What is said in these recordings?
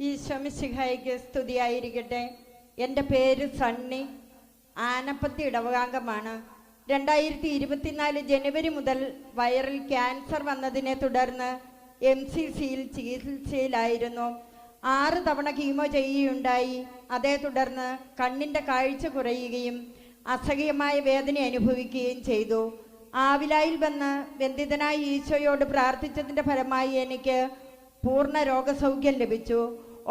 ഈശോമിശിഹായിക്ക് സ്തുതിയായിരിക്കട്ടെ. എൻ്റെ പേര് സണ്ണി, ആനപ്പത്തി ഇടവകാംഗമാണ്. 2024 ജനുവരി മുതൽ വയറിൽ ക്യാൻസർ വന്നതിനെ തുടർന്ന് MCCയിൽ ചികിത്സയിലായിരുന്നു. 6 തവണ കീമോ ചെയ്യുകയുണ്ടായി. അതേ തുടർന്ന് കണ്ണിൻ്റെ കാഴ്ച കുറയുകയും അസഹ്യമായ വേദന അനുഭവിക്കുകയും ചെയ്തു. ആവിലായിൽ വന്ന് ബന്ധിതനായ ഈശോയോട് പ്രാർത്ഥിച്ചതിൻ്റെ ഫലമായി എനിക്ക് പൂർണ്ണ രോഗസൗഖ്യം ലഭിച്ചു.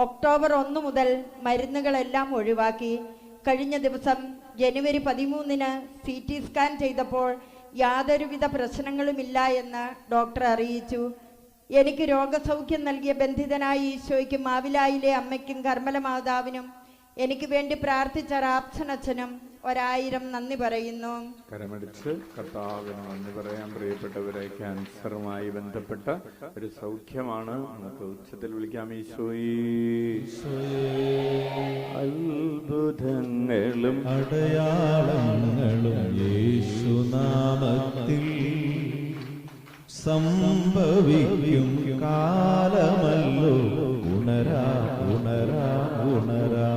ഒക്ടോബർ 1 മുതൽ മരുന്നുകളെല്ലാം ഒഴിവാക്കി. കഴിഞ്ഞ ദിവസം ജനുവരി 13-ന് CT സ്കാൻ ചെയ്തപ്പോൾ യാതൊരുവിധ പ്രശ്നങ്ങളുമില്ല എന്ന് ഡോക്ടർ അറിയിച്ചു. എനിക്ക് രോഗസൗഖ്യം നൽകിയ ബന്ധിതനായ ഈശോയ്ക്കും മാവിലായിലെ അമ്മയ്ക്കും കർമ്മല മാതാവിനും എനിക്ക് വേണ്ടി പ്രാർത്ഥിച്ച റാപ്സനച്ഛനും 1000 നന്ദി പറയുന്നു. കരമടിച്ച് കർത്താവിന് നന്ദി പറയാൻ. പ്രിയപ്പെട്ടവരെ, ക്യാൻസറുമായി ബന്ധപ്പെട്ട ഒരു സൗഖ്യമാണ്. നമുക്ക് ഉച്ചത്തിൽ വിളിക്കാം. ഈശോയേ, അത്ഭുതങ്ങളും അടയാളങ്ങളും യേശുനാമത്തിൽ സംഭവിക്കും കാലമല്ലോ. ഉണരാ ഉണരാ ഉണരാ.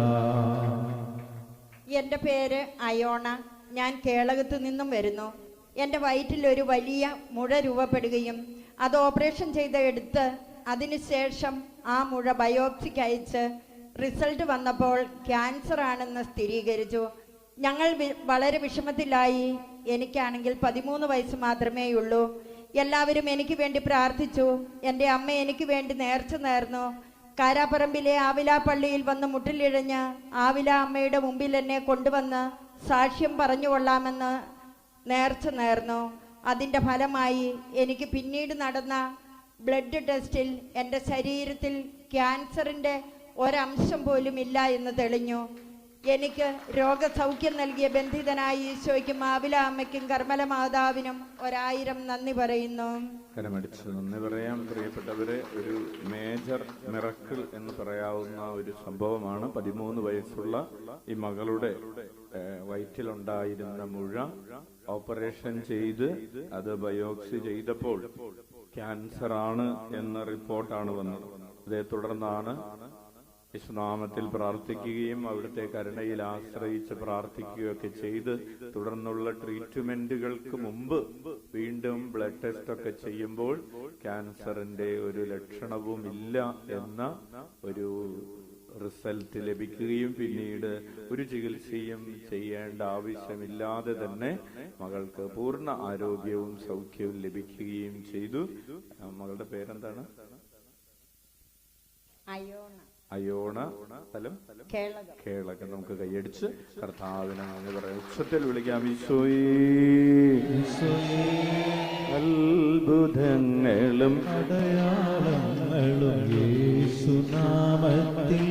എൻ്റെ പേര് അയോണ. ഞാൻ കേളകത്തു നിന്നും വരുന്നു. എൻ്റെ വയറ്റിൽ ഒരു വലിയ മുഴ രൂപപ്പെടുകയും അത് ഓപ്പറേഷൻ ചെയ്തെടുത്ത് അതിനുശേഷം ആ മുഴ ബയോപ്സിക്ക് അയച്ച് റിസൾട്ട് വന്നപ്പോൾ ക്യാൻസർ ആണെന്ന് സ്ഥിരീകരിച്ചു. ഞങ്ങൾ വളരെ വിഷമത്തിലായി. എനിക്കാണെങ്കിൽ 13 വയസ്സ് മാത്രമേ ഉള്ളൂ. എല്ലാവരും എനിക്ക് വേണ്ടി പ്രാർത്ഥിച്ചു. എൻ്റെ അമ്മ എനിക്ക് വേണ്ടി നേർച്ച നേർന്നു. കാരാപ്പറമ്പിലെ ആവില പള്ളിയിൽ വന്ന് മുട്ടിലിഴഞ്ഞ് ആവില അമ്മയുടെ മുമ്പിൽ എന്നെ കൊണ്ടുവന്ന് സാക്ഷ്യം പറഞ്ഞുകൊള്ളാമെന്ന് നേർച്ച നേർന്നു. അതിൻ്റെ ഫലമായി എനിക്ക് പിന്നീട് നടന്ന ബ്ലഡ് ടെസ്റ്റിൽ എൻ്റെ ശരീരത്തിൽ ക്യാൻസറിൻ്റെ ഒരംശം പോലും ഇല്ല എന്ന് തെളിഞ്ഞു. എനിക്ക് രോഗസൗഖ്യം നൽകിയ ബന്ധിതനായ ഈശോയ്ക്കും ആവില അമ്മയ്ക്കും കർമ്മല മാതാവിനും 1000 നന്ദി പറയുന്നു. കരമടിച്ച് നന്ദി പറയാം. പ്രിയപ്പെട്ടവരെ, ഒരു മേജർ മിറക്കിൾ എന്ന് പറയാവുന്ന ഒരു സംഭവമാണ്. 13 വയസ്സുള്ള ഈ മകളുടെ വയറ്റിലുണ്ടായിരുന്ന മുഴ ഓപ്പറേഷൻ ചെയ്ത് അത് ബയോപ്സി ചെയ്തപ്പോൾ ക്യാൻസർ ആണ് എന്ന റിപ്പോർട്ടാണ് വന്നത്. അതേ തുടർന്നാണ് യേശുനാമത്തിൽ പ്രാർത്ഥിക്കുകയും അവിടുത്തെ കരുണയിൽ ആശ്രയിച്ച് പ്രാർത്ഥിക്കുകയൊക്കെ ചെയ്ത് തുടർന്നുള്ള ട്രീറ്റ്മെന്റുകൾക്ക് മുമ്പ് വീണ്ടും ബ്ലഡ് ടെസ്റ്റ് ഒക്കെ ചെയ്യുമ്പോൾ ക്യാൻസറിന്റെ ഒരു ലക്ഷണവും ഇല്ല എന്ന ഒരു റിസൾട്ട് ലഭിക്കുകയും പിന്നീട് ഒരു ചികിത്സയും ചെയ്യേണ്ട ആവശ്യമില്ലാതെ തന്നെ മകൾക്ക് പൂർണ്ണ ആരോഗ്യവും സൗഖ്യവും ലഭിക്കുകയും ചെയ്തു. മകളുടെ പേരെന്താണ്? അയോണ. സ്ഥലം കേളകം. നമുക്ക് കൈയടിച്ച് കർത്താവിനെ നന്ദി പറയാം. ഉച്ചത്തിൽ വിളിക്കാം. ഈശോയേ, അത്ഭുതങ്ങളും അടയാളങ്ങളും യേശുനാമത്തിൽ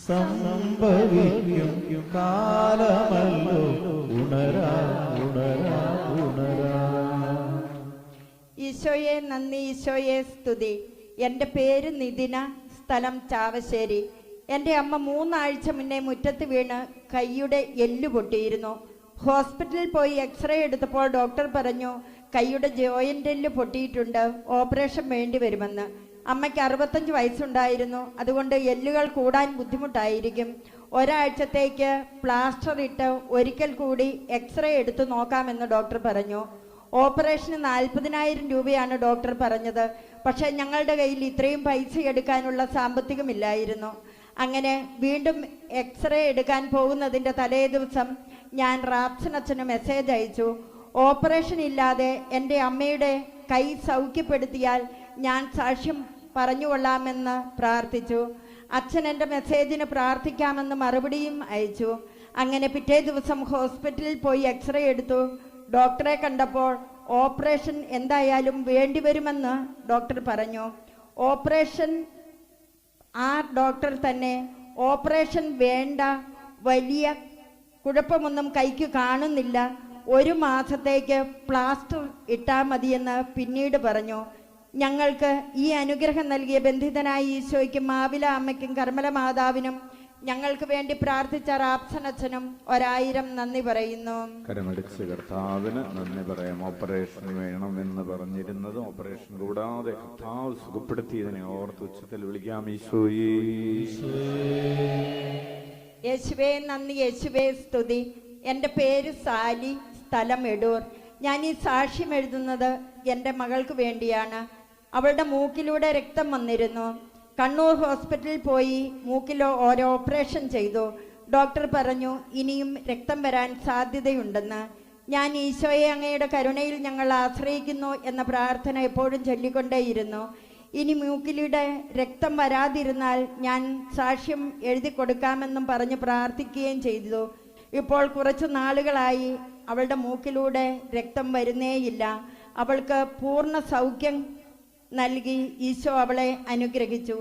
സംഭവിക്കും കാലമല്ലോ. ഉണരാ ഉണരാ ഉണരാ. ഈശോയെ നന്ദി, ഈശോയെ സ്തുതി. എൻ്റെ പേര് നിതിന, സ്ഥലം ചാവശ്ശേരി. എൻ്റെ അമ്മ 3 ആഴ്ച മുന്നേ മുറ്റത്ത് വീണ് കൈയുടെ എല്ല് പൊട്ടിയിരുന്നു. ഹോസ്പിറ്റലിൽ പോയി എക്സ്റേ എടുത്തപ്പോൾ ഡോക്ടർ പറഞ്ഞു കൈയുടെ ജോയിൻ്റ് എല്ല് പൊട്ടിയിട്ടുണ്ട്, ഓപ്പറേഷൻ വേണ്ടി വരുമെന്ന്. അമ്മയ്ക്ക് 65 വയസ്സുണ്ടായിരുന്നു. അതുകൊണ്ട് എല്ലുകൾ കൂടാൻ ബുദ്ധിമുട്ടായിരിക്കും. ഒരാഴ്ചത്തേക്ക് പ്ലാസ്റ്റർ ഇട്ട് ഒരിക്കൽ കൂടി എക്സ്റേ എടുത്ത് നോക്കാമെന്ന് ഡോക്ടർ പറഞ്ഞു. ഓപ്പറേഷന് 40,000 രൂപയാണ് ഡോക്ടർ പറഞ്ഞത്. പക്ഷേ ഞങ്ങളുടെ കയ്യിൽ ഇത്രയും പൈസ എടുക്കാനുള്ള സാമ്പത്തികമില്ലായിരുന്നു. അങ്ങനെ വീണ്ടും എക്സ്റേ എടുക്കാൻ പോകുന്നതിൻ്റെ തലേ ദിവസം ഞാൻ റാപ്സനച്ഛന് മെസ്സേജ് അയച്ചു. ഓപ്പറേഷൻ ഇല്ലാതെ എൻ്റെ അമ്മയുടെ കൈ സൗഖ്യപ്പെടുത്തിയാൽ ഞാൻ സാക്ഷ്യം പറഞ്ഞുകൊള്ളാമെന്ന് പ്രാർത്ഥിച്ചു. അച്ഛൻ എൻ്റെ മെസ്സേജിന് പ്രാർത്ഥിക്കാമെന്ന് മറുപടിയും അയച്ചു. അങ്ങനെ പിറ്റേ ദിവസം ഹോസ്പിറ്റലിൽ പോയി എക്സ്റേ എടുത്തു. ഡോക്ടറെ കണ്ടപ്പോൾ ഓപ്പറേഷൻ എന്തായാലും വേണ്ടിവരുമെന്ന് ഡോക്ടർ പറഞ്ഞു. ആ ഡോക്ടർ തന്നെ ഓപ്പറേഷൻ വേണ്ട, വലിയ കുഴപ്പമൊന്നും കൈക്ക് കാണുന്നില്ല, 1 മാസത്തേക്ക് പ്ലാസ്റ്റർ ഇട്ടാൽ മതിയെന്ന് പിന്നീട് പറഞ്ഞു. ഞങ്ങൾക്ക് ഈ അനുഗ്രഹം നൽകിയ ബന്ധിതനായ ഈശോയ്ക്കും മാവില അമ്മയ്ക്കും കർമ്മല മാതാവിനും ഞങ്ങൾക്ക് വേണ്ടി പ്രാർത്ഥിച്ച റാപ്സനച്ഛനും 1000 നന്ദി പറയുന്നു. കരമടിച്ച് കർത്താവിന് നന്ദി പറയാം. ഓപ്പറേഷൻ വേണമെന്ന് പറഞ്ഞിരുന്നത് ഓപ്പറേഷൻ കൂടാതെ കർത്താവ് സുഖപ്പെടുത്തിയതിനെ ഓർത്ത് ഉച്ചത്തിൽ വിളിക്കാം. ഈശോയേ യേശുവേ നന്ദി, യേശുവേ സ്തുതി. എൻ്റെ പേര് സാലി, സ്ഥലം എടൂർ. ഞാൻ ഈ സാക്ഷ്യം എഴുതുന്നത് എൻ്റെ മകൾക്ക് വേണ്ടിയാണ്. അവളുടെ മൂക്കിലൂടെ രക്തം വന്നിരുന്നു. കണ്ണൂർ ഹോസ്പിറ്റലിൽ പോയി മൂക്കിലോ ഓരോ ഓപ്പറേഷൻ ചെയ്തു. ഡോക്ടർ പറഞ്ഞു ഇനിയും രക്തം വരാൻ സാധ്യതയുണ്ടെന്ന്. ഞാൻ ഈശോയെ അങ്ങയുടെ കരുണയിൽ ഞങ്ങൾ ആശ്രയിക്കുന്നു എന്ന പ്രാർത്ഥന എപ്പോഴും ചൊല്ലിക്കൊണ്ടേയിരുന്നു. ഇനി മൂക്കിലൂടെ രക്തം വരാതിരുന്നാൽ ഞാൻ സാക്ഷ്യം എഴുതി കൊടുക്കാമെന്നും പറഞ്ഞ് പ്രാർത്ഥിക്കുകയും ചെയ്തു. ഇപ്പോൾ കുറച്ച് നാളുകളായി അവളുടെ മൂക്കിലൂടെ രക്തം വരുന്നേയില്ല. അവൾക്ക് പൂർണ്ണ സൗഖ്യം നൽകി ഈശോ അവളെ അനുഗ്രഹിച്ചു.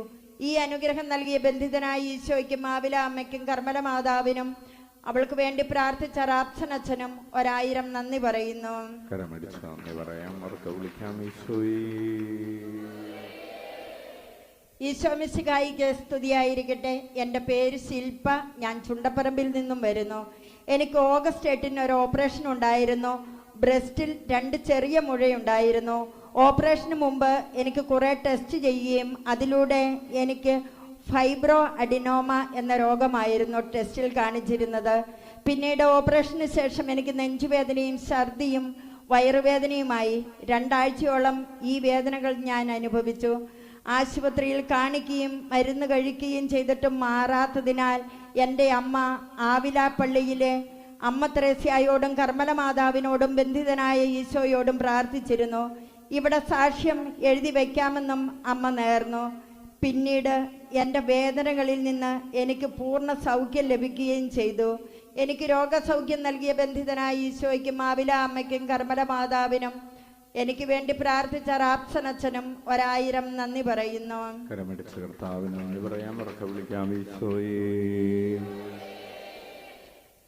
ഈ അനുഗ്രഹം നൽകിയ ബന്ധിതനായ ഈശോയ്ക്കും മാവില അമ്മയ്ക്കും കർമ്മല മാതാവിനും അവൾക്ക് വേണ്ടി പ്രാർത്ഥിച്ച റാപ്സനച്ഛനും 1000 നന്ദി പറയുന്നു. കരമടിച്ച് നന്ദി പറയാം. അവർക്ക് വിളിക്കാം. ഈശോയേ ഈശോ മിശിഹായിക്ക് സ്തുതിയായിരിക്കട്ടെ. എൻ്റെ പേര് ശില്പ. ഞാൻ ചുണ്ടപ്പറമ്പിൽ നിന്നും വരുന്നു. എനിക്ക് ഓഗസ്റ്റ് 8 ഒരു ഓപ്പറേഷൻ ഉണ്ടായിരുന്നു. ബ്രസ്റ്റിൽ 2 ചെറിയ മുഴയുണ്ടായിരുന്നു. ഓപ്പറേഷന് മുമ്പ് എനിക്ക് കുറേ ടെസ്റ്റ് ചെയ്യുകയും അതിലൂടെ എനിക്ക് ഫൈബ്രോ അഡിനോമ എന്ന രോഗമായിരുന്നു ടെസ്റ്റിൽ കാണിച്ചിരുന്നത്. പിന്നീട് ഓപ്പറേഷന് ശേഷം എനിക്ക് നെഞ്ചുവേദനയും ഛർദിയും വയറുവേദനയുമായി. 2 ആഴ്ചയോളം ഈ വേദനകൾ ഞാൻ അനുഭവിച്ചു. ആശുപത്രിയിൽ കാണിക്കുകയും മരുന്ന് കഴിക്കുകയും ചെയ്തിട്ടും മാറാത്തതിനാൽ എൻ്റെ അമ്മ ആവിലാപ്പള്ളിയിലെ അമ്മ ത്രേസ്യായോടും കർമ്മല മാതാവിനോടും ബന്ധിതനായ ഈശോയോടും പ്രാർത്ഥിച്ചിരുന്നു. ഇവിടെ സാക്ഷ്യം എഴുതി വയ്ക്കാമെന്നും അമ്മ നേർന്നു. പിന്നീട് എൻ്റെ വേദനകളിൽ നിന്ന് എനിക്ക് പൂർണ്ണ സൗഖ്യം ലഭിക്കുകയും ചെയ്തു. എനിക്ക് രോഗസൗഖ്യം നൽകിയ ബന്ധിതനായ ഈശോയ്ക്കും മാവില അമ്മയ്ക്കും കർമ്മല മാതാവിനും എനിക്ക് വേണ്ടി പ്രാർത്ഥിച്ച റാപ്സനച്ഛനും 1000 നന്ദി പറയുന്നു. കരമടിച്ച് കർത്താവിന് നന്ദി പറയാം. അവർക്ക് വിളിക്കാം. ഈശോയേ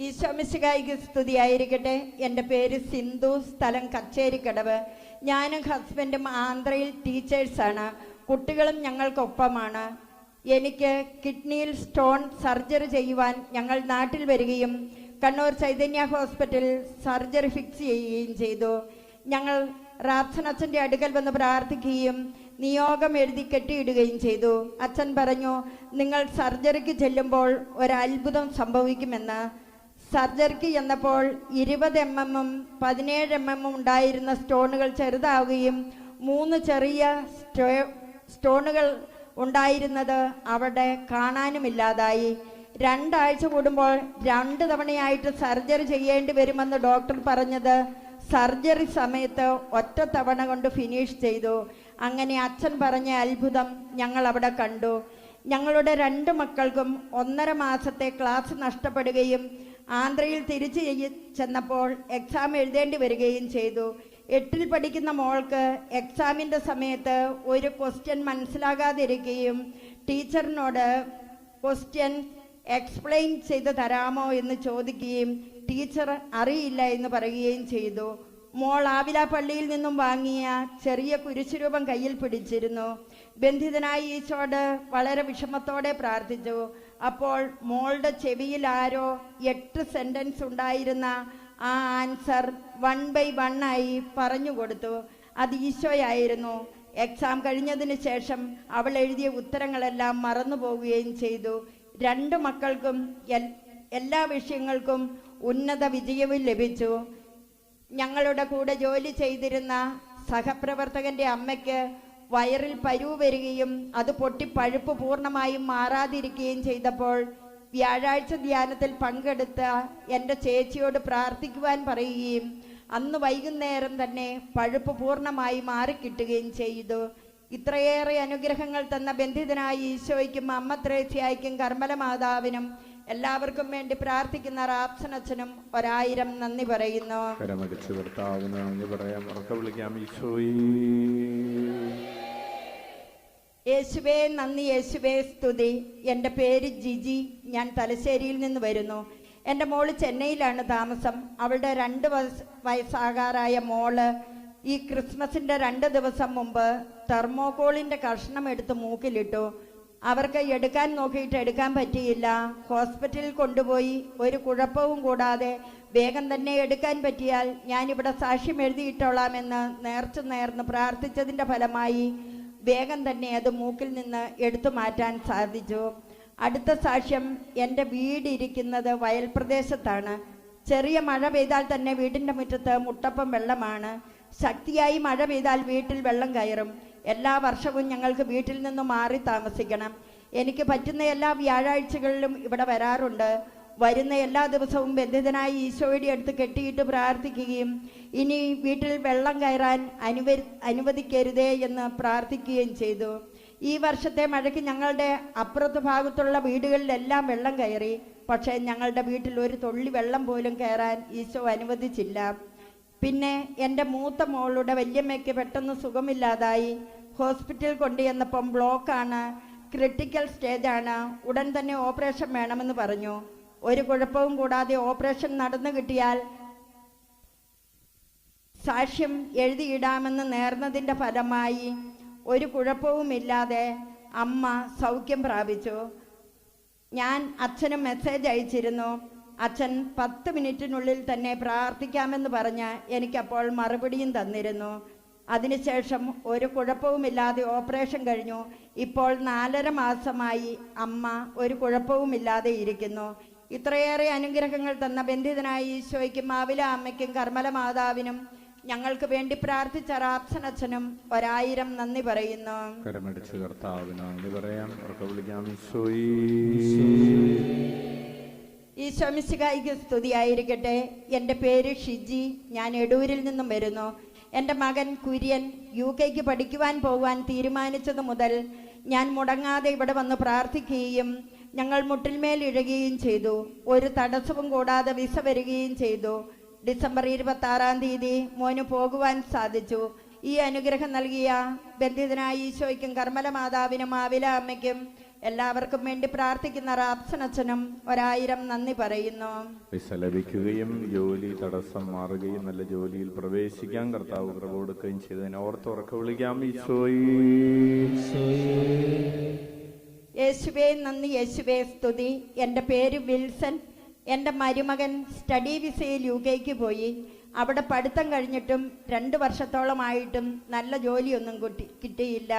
ഈശോ മിശിഹായിക്ക് സ്തുതിയായിരിക്കട്ടെ. എൻ്റെ പേര് സിന്ധു, സ്ഥലം കച്ചേരിക്കടവ്. ഞാനും ഹസ്ബൻഡും ആന്ധ്രയിൽ ടീച്ചേഴ്സാണ്. കുട്ടികളും ഞങ്ങൾക്കൊപ്പമാണ്. എനിക്ക് കിഡ്നിയിൽ സ്റ്റോൺ സർജറി ചെയ്യുവാൻ ഞങ്ങൾ നാട്ടിൽ വരികയും കണ്ണൂർ ചൈതന്യ ഹോസ്പിറ്റലിൽ സർജറി ഫിക്സ് ചെയ്യുകയും ചെയ്തു. ഞങ്ങൾ റാപ്സനച്ഛൻ്റെ അടുക്കൽ വന്ന് പ്രാർത്ഥിക്കുകയും നിയോഗം എഴുതി കെട്ടിയിടുകയും ചെയ്തു. അച്ഛൻ പറഞ്ഞു നിങ്ങൾ സർജറിക്ക് ചെല്ലുമ്പോൾ ഒരത്ഭുതം സംഭവിക്കുമെന്ന്. സർജറിക്ക് ചെന്നപ്പോൾ 20 mm 17 mm ഉണ്ടായിരുന്ന സ്റ്റോണുകൾ ചെറുതാവുകയും 3 ചെറിയ സ്റ്റോണുകൾ ഉണ്ടായിരുന്നത് അവിടെ കാണാനുമില്ലാതായി. 2 ആഴ്ച കൂടുമ്പോൾ 2 തവണയായിട്ട് സർജറി ചെയ്യേണ്ടി വരുമെന്ന് ഡോക്ടർ പറഞ്ഞത് സർജറി സമയത്ത് ഒറ്റ തവണ കൊണ്ട് ഫിനിഷ് ചെയ്തു. അങ്ങനെ അച്ഛൻ പറഞ്ഞ അത്ഭുതം ഞങ്ങൾ അവിടെ കണ്ടു. ഞങ്ങളുടെ 2 മക്കൾക്കും 1.5 മാസത്തെ ക്ലാസ് നഷ്ടപ്പെടുകയും ആന്ധ്രയിൽ തിരിച്ചു ചെന്നപ്പോൾ എക്സാം എഴുതേണ്ടി വരികയും ചെയ്തു. 8ൽ പഠിക്കുന്ന മോൾക്ക് എക്സാമിൻ്റെ സമയത്ത് ഒരു ക്വസ്റ്റ്യൻ മനസ്സിലാകാതിരിക്കുകയും ടീച്ചറിനോട് ക്വസ്റ്റ്യൻ എക്സ്പ്ലെയിൻ ചെയ്ത് തരാമോ എന്ന് ചോദിക്കുകയും ടീച്ചർ അറിയില്ല എന്ന് പറയുകയും ചെയ്തു. മോൾ ആവിലാപ്പള്ളിയിൽ നിന്നും വാങ്ങിയ ചെറിയ കുരിശുരൂപം കയ്യിൽ പിടിച്ചിരുന്നു. ബന്ധിതനായി ഈശോട് വളരെ വിഷമത്തോടെ പ്രാർത്ഥിച്ചു. അപ്പോൾ മോളുടെ ചെവിയിൽ ആരോ 8 സെന്റൻസ് ഉണ്ടായിരുന്ന ആ ആൻസർ 1/1 ആയി പറഞ്ഞു കൊടുത്തു. അത് ഈശോയായിരുന്നു. എക്സാം കഴിഞ്ഞതിന് ശേഷം അവൾ എഴുതിയ ഉത്തരങ്ങളെല്ലാം മറന്നു പോവുകയും ചെയ്തു. 2 മക്കൾക്കും എല്ലാ വിഷയങ്ങൾക്കും ഉന്നത വിജയവും ലഭിച്ചു. ഞങ്ങളുടെ കൂടെ ജോലി ചെയ്തിരുന്ന സഹപ്രവർത്തകന്റെ അമ്മയ്ക്ക് വയറിൽ പരുവ് വരികയും അത് പൊട്ടി പഴുപ്പ് പൂർണ്ണമായും മാറാതിരിക്കുകയും ചെയ്തപ്പോൾ വ്യാഴാഴ്ച ധ്യാനത്തിൽ പങ്കെടുത്ത എൻ്റെ ചേച്ചിയോട് പ്രാർത്ഥിക്കുവാൻ പറയുകയും അന്ന് വൈകുന്നേരം തന്നെ പഴുപ്പ് പൂർണ്ണമായി മാറിക്കിട്ടുകയും ചെയ്തു. ഇത്രയേറെ അനുഗ്രഹങ്ങൾ തന്ന ബന്ധിതനായ ഈശോയ്ക്കും അമ്മ ത്രേസ്യായ്ക്കും കർമ്മല മാതാവിനും എല്ലാവർക്കും വേണ്ടി പ്രാർത്ഥിക്കുന്ന റാപ്സനച്ഛനും 1000 നന്ദി പറയുന്നു. കരമടിച്ച് കർത്താവിന് നന്ദി പറയാം. അവർക്ക് വിളിക്കാം. ഈശോയേ യേശുവേ നന്ദി, യേശുവേ സ്തുതി. എൻ്റെ പേര് ജിജി. ഞാൻ തലശ്ശേരിയിൽ നിന്ന് വരുന്നു. എൻ്റെ മോള് ചെന്നൈയിലാണ് താമസം. അവളുടെ 2 വയസ്സാകാറായ മോള് ഈ ക്രിസ്മസിൻ്റെ 2 ദിവസം മുമ്പ് തെർമോകോളിൻ്റെ കഷ്ണം എടുത്ത് മൂക്കിലിട്ടു. അവർക്ക് എടുക്കാൻ നോക്കിയിട്ട് എടുക്കാൻ പറ്റിയില്ല. ഹോസ്പിറ്റലിൽ കൊണ്ടുപോയി. ഒരു കുഴപ്പവും കൂടാതെ വേഗം തന്നെ എടുക്കാൻ പറ്റിയാൽ ഞാനിവിടെ സാക്ഷ്യം എഴുതിയിട്ടോളാമെന്ന് നേർന്ന് പ്രാർത്ഥിച്ചതിൻ്റെ ഫലമായി വേഗം തന്നെ അത് മൂക്കിൽ നിന്ന് എടുത്തു മാറ്റാൻ സാധിച്ചു. അടുത്ത സാക്ഷ്യം, എൻ്റെ വീടിരിക്കുന്നത് വയൽ പ്രദേശത്താണ്. ചെറിയ മഴ പെയ്താൽ തന്നെ വീടിൻ്റെ മുറ്റത്ത് മുട്ടപ്പം വെള്ളമാണ്. ശക്തിയായി മഴ പെയ്താൽ വീട്ടിൽ വെള്ളം കയറും. എല്ലാ വർഷവും ഞങ്ങൾക്ക് വീട്ടിൽ നിന്ന് മാറി താമസിക്കണം. എനിക്ക് പറ്റുന്ന എല്ലാ വ്യാഴാഴ്ചകളിലും ഇവിടെ വരാറുണ്ട്. വരുന്ന എല്ലാ ദിവസവും ബന്ധിതനായി ഈശോയുടെ അടുത്ത് കെട്ടിയിട്ട് പ്രാർത്ഥിക്കുകയും ഇനി വീട്ടിൽ വെള്ളം കയറാൻ അനുവദിക്കരുതേ എന്ന് പ്രാർത്ഥിക്കുകയും ചെയ്തു. ഈ വർഷത്തെ മഴയ്ക്ക് ഞങ്ങളുടെ അപ്പുറത്ത് ഭാഗത്തുള്ള വീടുകളിലെല്ലാം വെള്ളം കയറി. പക്ഷേ ഞങ്ങളുടെ വീട്ടിൽ ഒരു തുള്ളി വെള്ളം പോലും കയറാൻ ഈശോ അനുവദിച്ചില്ല. പിന്നെ എൻ്റെ മൂത്ത മോളുടെ വല്യമ്മയ്ക്ക് പെട്ടെന്ന് സുഖമില്ലാതായി. ഹോസ്പിറ്റലിൽ കൊണ്ടുചെന്നപ്പം ബ്ലോക്കാണ്, ക്രിട്ടിക്കൽ സ്റ്റേജാണ്, ഉടൻ തന്നെ ഓപ്പറേഷൻ വേണമെന്ന് പറഞ്ഞു. ഒരു കുഴപ്പവും കൂടാതെ ഓപ്പറേഷൻ നടന്നു കിട്ടിയാൽ സാക്ഷ്യം എഴുതിയിടാമെന്ന് നേർന്നതിൻ്റെ ഫലമായി ഒരു കുഴപ്പവുമില്ലാതെ അമ്മ സൗഖ്യം പ്രാപിച്ചു. ഞാൻ അച്ഛന് മെസ്സേജ് അയച്ചിരുന്നു. അച്ഛൻ 10 മിനിറ്റിനുള്ളിൽ തന്നെ പ്രാർത്ഥിക്കാമെന്ന് പറഞ്ഞ് എനിക്കപ്പോൾ മറുപടിയും തന്നിരുന്നു. അതിനുശേഷം ഒരു കുഴപ്പവുമില്ലാതെ ഓപ്പറേഷൻ കഴിഞ്ഞു. ഇപ്പോൾ 4.5 മാസമായി അമ്മ ഒരു കുഴപ്പവുമില്ലാതെ ഇരിക്കുന്നു. ഇത്രയേറെ അനുഗ്രഹങ്ങൾ തന്ന ബന്ധിതനായ ഈശോയ്ക്കും മാവില അമ്മയ്ക്കും കർമ്മല മാതാവിനും ഞങ്ങൾക്ക് വേണ്ടി പ്രാർത്ഥിച്ച റാപ്സനച്ഛനും 1000 നന്ദി പറയുന്നു. കരമടിച്ച് കർത്താവിന് നന്ദി പറയാം. ഈശോ മിശിഹായ്ക്ക് സ്തുതിയായിരിക്കട്ടെ. എൻ്റെ പേര് ഷിജി. ഞാൻ എടൂരിൽ നിന്നും വരുന്നു. എൻ്റെ മകൻ കുര്യൻ UK പഠിക്കുവാൻ പോകുവാൻ തീരുമാനിച്ചതു മുതൽ ഞാൻ മുടങ്ങാതെ ഇവിടെ വന്ന് പ്രാർത്ഥിക്കുകയും ഞങ്ങൾ മുട്ടിന്മേൽ ഇഴുകയും ചെയ്തു. ഒരു തടസ്സവും കൂടാതെ വിസ വരികയും ചെയ്തു. ഡിസംബർ 26-ാം തീയതി മോന് പോകുവാൻ സാധിച്ചു. ഈ അനുഗ്രഹം നൽകിയ ബന്ധിതനായ ഈശോയ്ക്കും കർമ്മല മാതാവിനും മാവില അമ്മയ്ക്കും എല്ലാവർക്കും വേണ്ടി പ്രാർത്ഥിക്കുന്ന റാപ്സനച്ഛനും 1000 നന്ദി പറയുന്നു. വിസ ലഭിക്കുകയും ജോലി തടസ്സം മാറുകയും നല്ല ജോലിയിൽ പ്രവേശിക്കാൻ കർത്താവ് കൃപ കൊടുക്കുകയും ചെയ്തതിനെ ഓർത്തുറക്കെ വിളിക്കാം. യേശുവേ നന്ദി, യേശുവേ സ്തുതി. എൻ്റെ പേര് വിൽസൺ. എൻ്റെ മരുമകൻ സ്റ്റഡി വിസയിൽ UK പോയി. അവിടെ പഠിത്തം കഴിഞ്ഞിട്ടും 2 വർഷത്തോളമായിട്ടും നല്ല ജോലിയൊന്നും കിട്ടിയില്ല.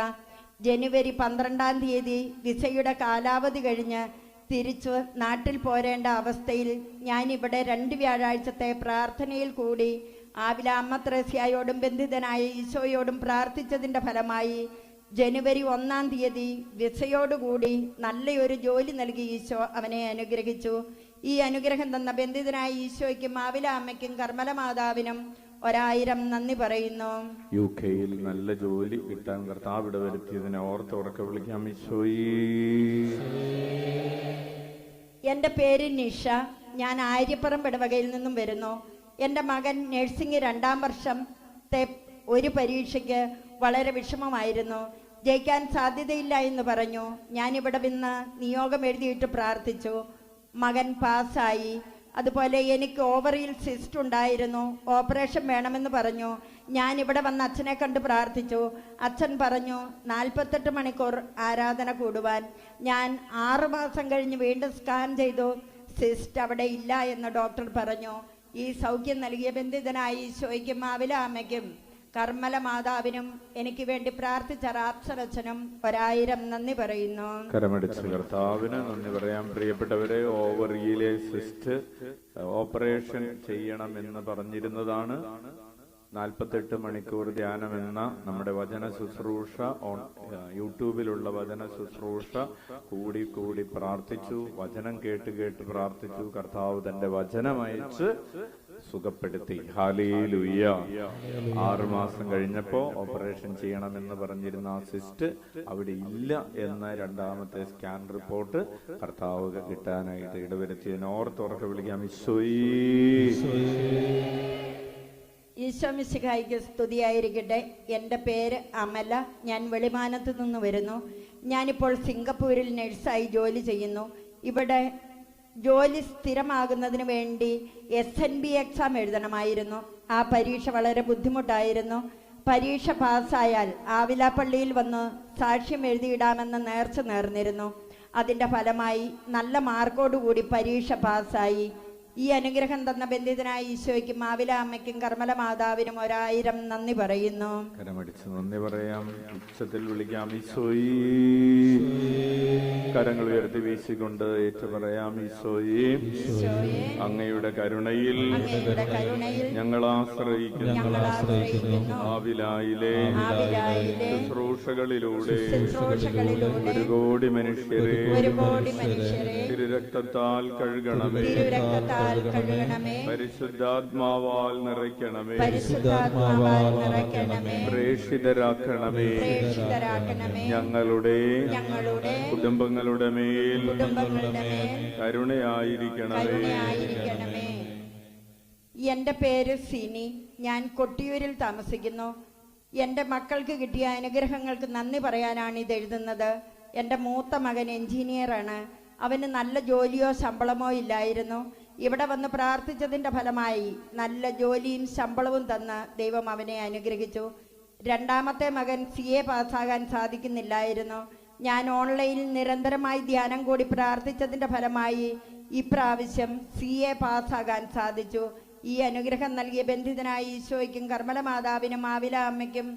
ജനുവരി 12-ാം തീയതി വിസയുടെ കാലാവധി കഴിഞ്ഞ് തിരിച്ചു നാട്ടിൽ പോരേണ്ട അവസ്ഥയിൽ ഞാനിവിടെ 2 വ്യാഴാഴ്ചത്തെ പ്രാർത്ഥനയിൽ കൂടി ആവില അമ്മ ത്രേസ്യായോടും ബന്ധിതനായ ഈശോയോടും പ്രാർത്ഥിച്ചതിൻ്റെ ഫലമായി ജനുവരി 1-ാം തീയതി വിസയോടുകൂടി നല്ലൊരു ജോലി നൽകി ഈശോ അവനെ അനുഗ്രഹിച്ചു. ഈ അനുഗ്രഹം തന്ന ബന്ധിതനായ ഈശോയ്ക്കും മാവില അമ്മയ്ക്കും കർമ്മല മാതാവിനും 1000 നന്ദി പറയുന്നു. UK-യിൽ നല്ല ജോലി കിട്ടാൻ കർത്താവ് ഇവിടെ വരുത്തിയതിനെ ഓർത്തുറക്കെ വിളിക്കാം. എൻ്റെ പേര് നിഷ. ഞാൻ ആര്യപ്പറമ്പ് ഇടവകയിൽ നിന്നും വരുന്നു. എൻ്റെ മകൻ നഴ്സിംഗ് 2-ാം വർഷത്തെ ഒരു പരീക്ഷയ്ക്ക് വളരെ വിഷമമായിരുന്നു. ജയിക്കാൻ സാധ്യതയില്ല എന്ന് പറഞ്ഞു. ഞാനിവിടെ വന്ന് നിയോഗം എഴുതിയിട്ട് പ്രാർത്ഥിച്ചു. മകൻ പാസ്സായി. അതുപോലെ എനിക്ക് ഓവറിയിൽ സിസ്റ്റ് ഉണ്ടായിരുന്നു. ഓപ്പറേഷൻ വേണമെന്ന് പറഞ്ഞു. ഞാനിവിടെ വന്ന് അച്ഛനെ കണ്ട് പ്രാർത്ഥിച്ചു. അച്ഛൻ പറഞ്ഞു 48 മണിക്കൂർ ആരാധന കൂടുവാൻ. ഞാൻ 6 മാസം കഴിഞ്ഞ് വീണ്ടും സ്കാൻ ചെയ്തു. സിസ്റ്റ് അവിടെ ഇല്ല എന്ന് ഡോക്ടർ പറഞ്ഞു. ഈ സൗഖ്യം നൽകിയ ബന്ധിതനായ ഈശോയ്ക്കും മാവില അമ്മയ്ക്കും കർമ്മല മാതാവിനും എനിക്ക് വേണ്ടി പ്രാർത്ഥിച്ച റാപ്സനച്ഛനും 1000 നന്ദി പറയുന്നു. കരമടിച്ച് കർത്താവിന് നന്ദി പറയാം. പ്രിയപ്പെട്ടവരെ, ഓവറിയിലെ സിസ്റ്റ് ഓപ്പറേഷൻ ചെയ്യണമെന്ന് പറഞ്ഞിരുന്നതാണ്. 48 മണിക്കൂർ ധ്യാനം എന്ന നമ്മുടെ വചന ശുശ്രൂഷ യൂട്യൂബിലുള്ള വചന ശുശ്രൂഷ കൂടി പ്രാർത്ഥിച്ചു. വചനം കേട്ട് പ്രാർത്ഥിച്ചു. കർത്താവ് തന്റെ വചനം അയച്ച് സുഖപ്പെടുത്തി. ഹല്ലേലൂയ. 6 മാസം കഴിഞ്ഞപ്പോ ഓപ്പറേഷൻ ചെയ്യണമെന്ന് പറഞ്ഞിരുന്ന ആ സിസ്റ്റ് അവിടെ ഇല്ല എന്ന 2ാമത്തെ സ്കാൻ റിപ്പോർട്ട് കർത്താവ് കിട്ടാനായിട്ട് ഇടവരുത്തിയതിനെ ഓർത്തുറക്കെ വിളിക്കാം. ഈശോ മിശിഹായ്ക്ക് സ്തുതിയായിരിക്കട്ടെ. എൻ്റെ പേര് അമല. ഞാൻ വെളിമാനത്ത് നിന്ന് വരുന്നു. ഞാനിപ്പോൾ സിംഗപ്പൂരിൽ നഴ്സായി ജോലി ചെയ്യുന്നു. ഇവിടെ ജോലി സ്ഥിരമാകുന്നതിന് വേണ്ടി SNB എക്സാം എഴുതണമായിരുന്നു. ആ പരീക്ഷ വളരെ ബുദ്ധിമുട്ടായിരുന്നു. പരീക്ഷ പാസ്സായാൽ ആവിലാപ്പള്ളിയിൽ വന്ന് സാക്ഷ്യം എഴുതിയിടാമെന്ന് നേർച്ച നേർന്നിരുന്നു. അതിൻ്റെ ഫലമായി നല്ല മാർക്കോടുകൂടി പരീക്ഷ പാസ്സായി. ഈ അനുഗ്രഹം തന്ന ബന്ധിതനായ ഈശോയ്ക്കും ആവില അമ്മയ്ക്കും കർമ്മല മാതാവിനും 1000 നന്ദി പറയുന്നു. കരമടിച്ച് നന്ദി പറയാം. ഉച്ചത്തിൽ വിളിക്കാം ഈശോയേ. കരങ്ങൾ ഉയർത്തി വീശിക്കൊണ്ട് ഏറ്റുപറയാം ഈശോയേ. അങ്ങയുടെ കരുണയിൽ ഞങ്ങൾ ആശ്രയിക്കുന്നു. ആവിലായിലെ ശുശ്രൂഷകളിലൂടെ ഒരു കോടി മനുഷ്യരെ തിരുരക്തത്താൽ കഴുകണമേ. പരിശുദ്ധാത്മാവാൽ നിറയ്ക്കണമേ. പ്രേഷിതരാക്കണമേ. ഞങ്ങളുടെ കുടുംബങ്ങളുടെ മേൽ കരുണയായിരിക്കണമേ. എൻ്റെ പേര് സിനി. ഞാൻ കൊട്ടിയൂരിൽ താമസിക്കുന്നു. എൻ്റെ മക്കൾക്ക് കിട്ടിയ അനുഗ്രഹങ്ങൾക്ക് നന്ദി പറയാനാണ് ഇത് എഴുതുന്നത്. എൻ്റെ മൂത്ത മകൻ എഞ്ചിനീയറാണ്. അവന് നല്ല ജോലിയോ ശമ്പളമോ ഇല്ലായിരുന്നു. ഇവിടെ വന്ന് പ്രാർത്ഥിച്ചതിൻ്റെ ഫലമായി നല്ല ജോലിയും ശമ്പളവും തന്ന് ദൈവം അവനെ അനുഗ്രഹിച്ചു. രണ്ടാമത്തെ മകൻ CA പാസ്സാകാൻ സാധിക്കുന്നില്ലായിരുന്നു. ഞാൻ ഓൺലൈനിൽ നിരന്തരമായി ധ്യാനം കൂടി പ്രാർത്ഥിച്ചതിൻ്റെ ഫലമായി ഇപ്രാവശ്യം CA പാസ്സാകാൻ സാധിച്ചു. ഈ അനുഗ്രഹം നൽകിയ ബന്ധിതനായ ഈശോയ്ക്കും കർമ്മല മാതാവിനും ആവില അമ്മയ്ക്കും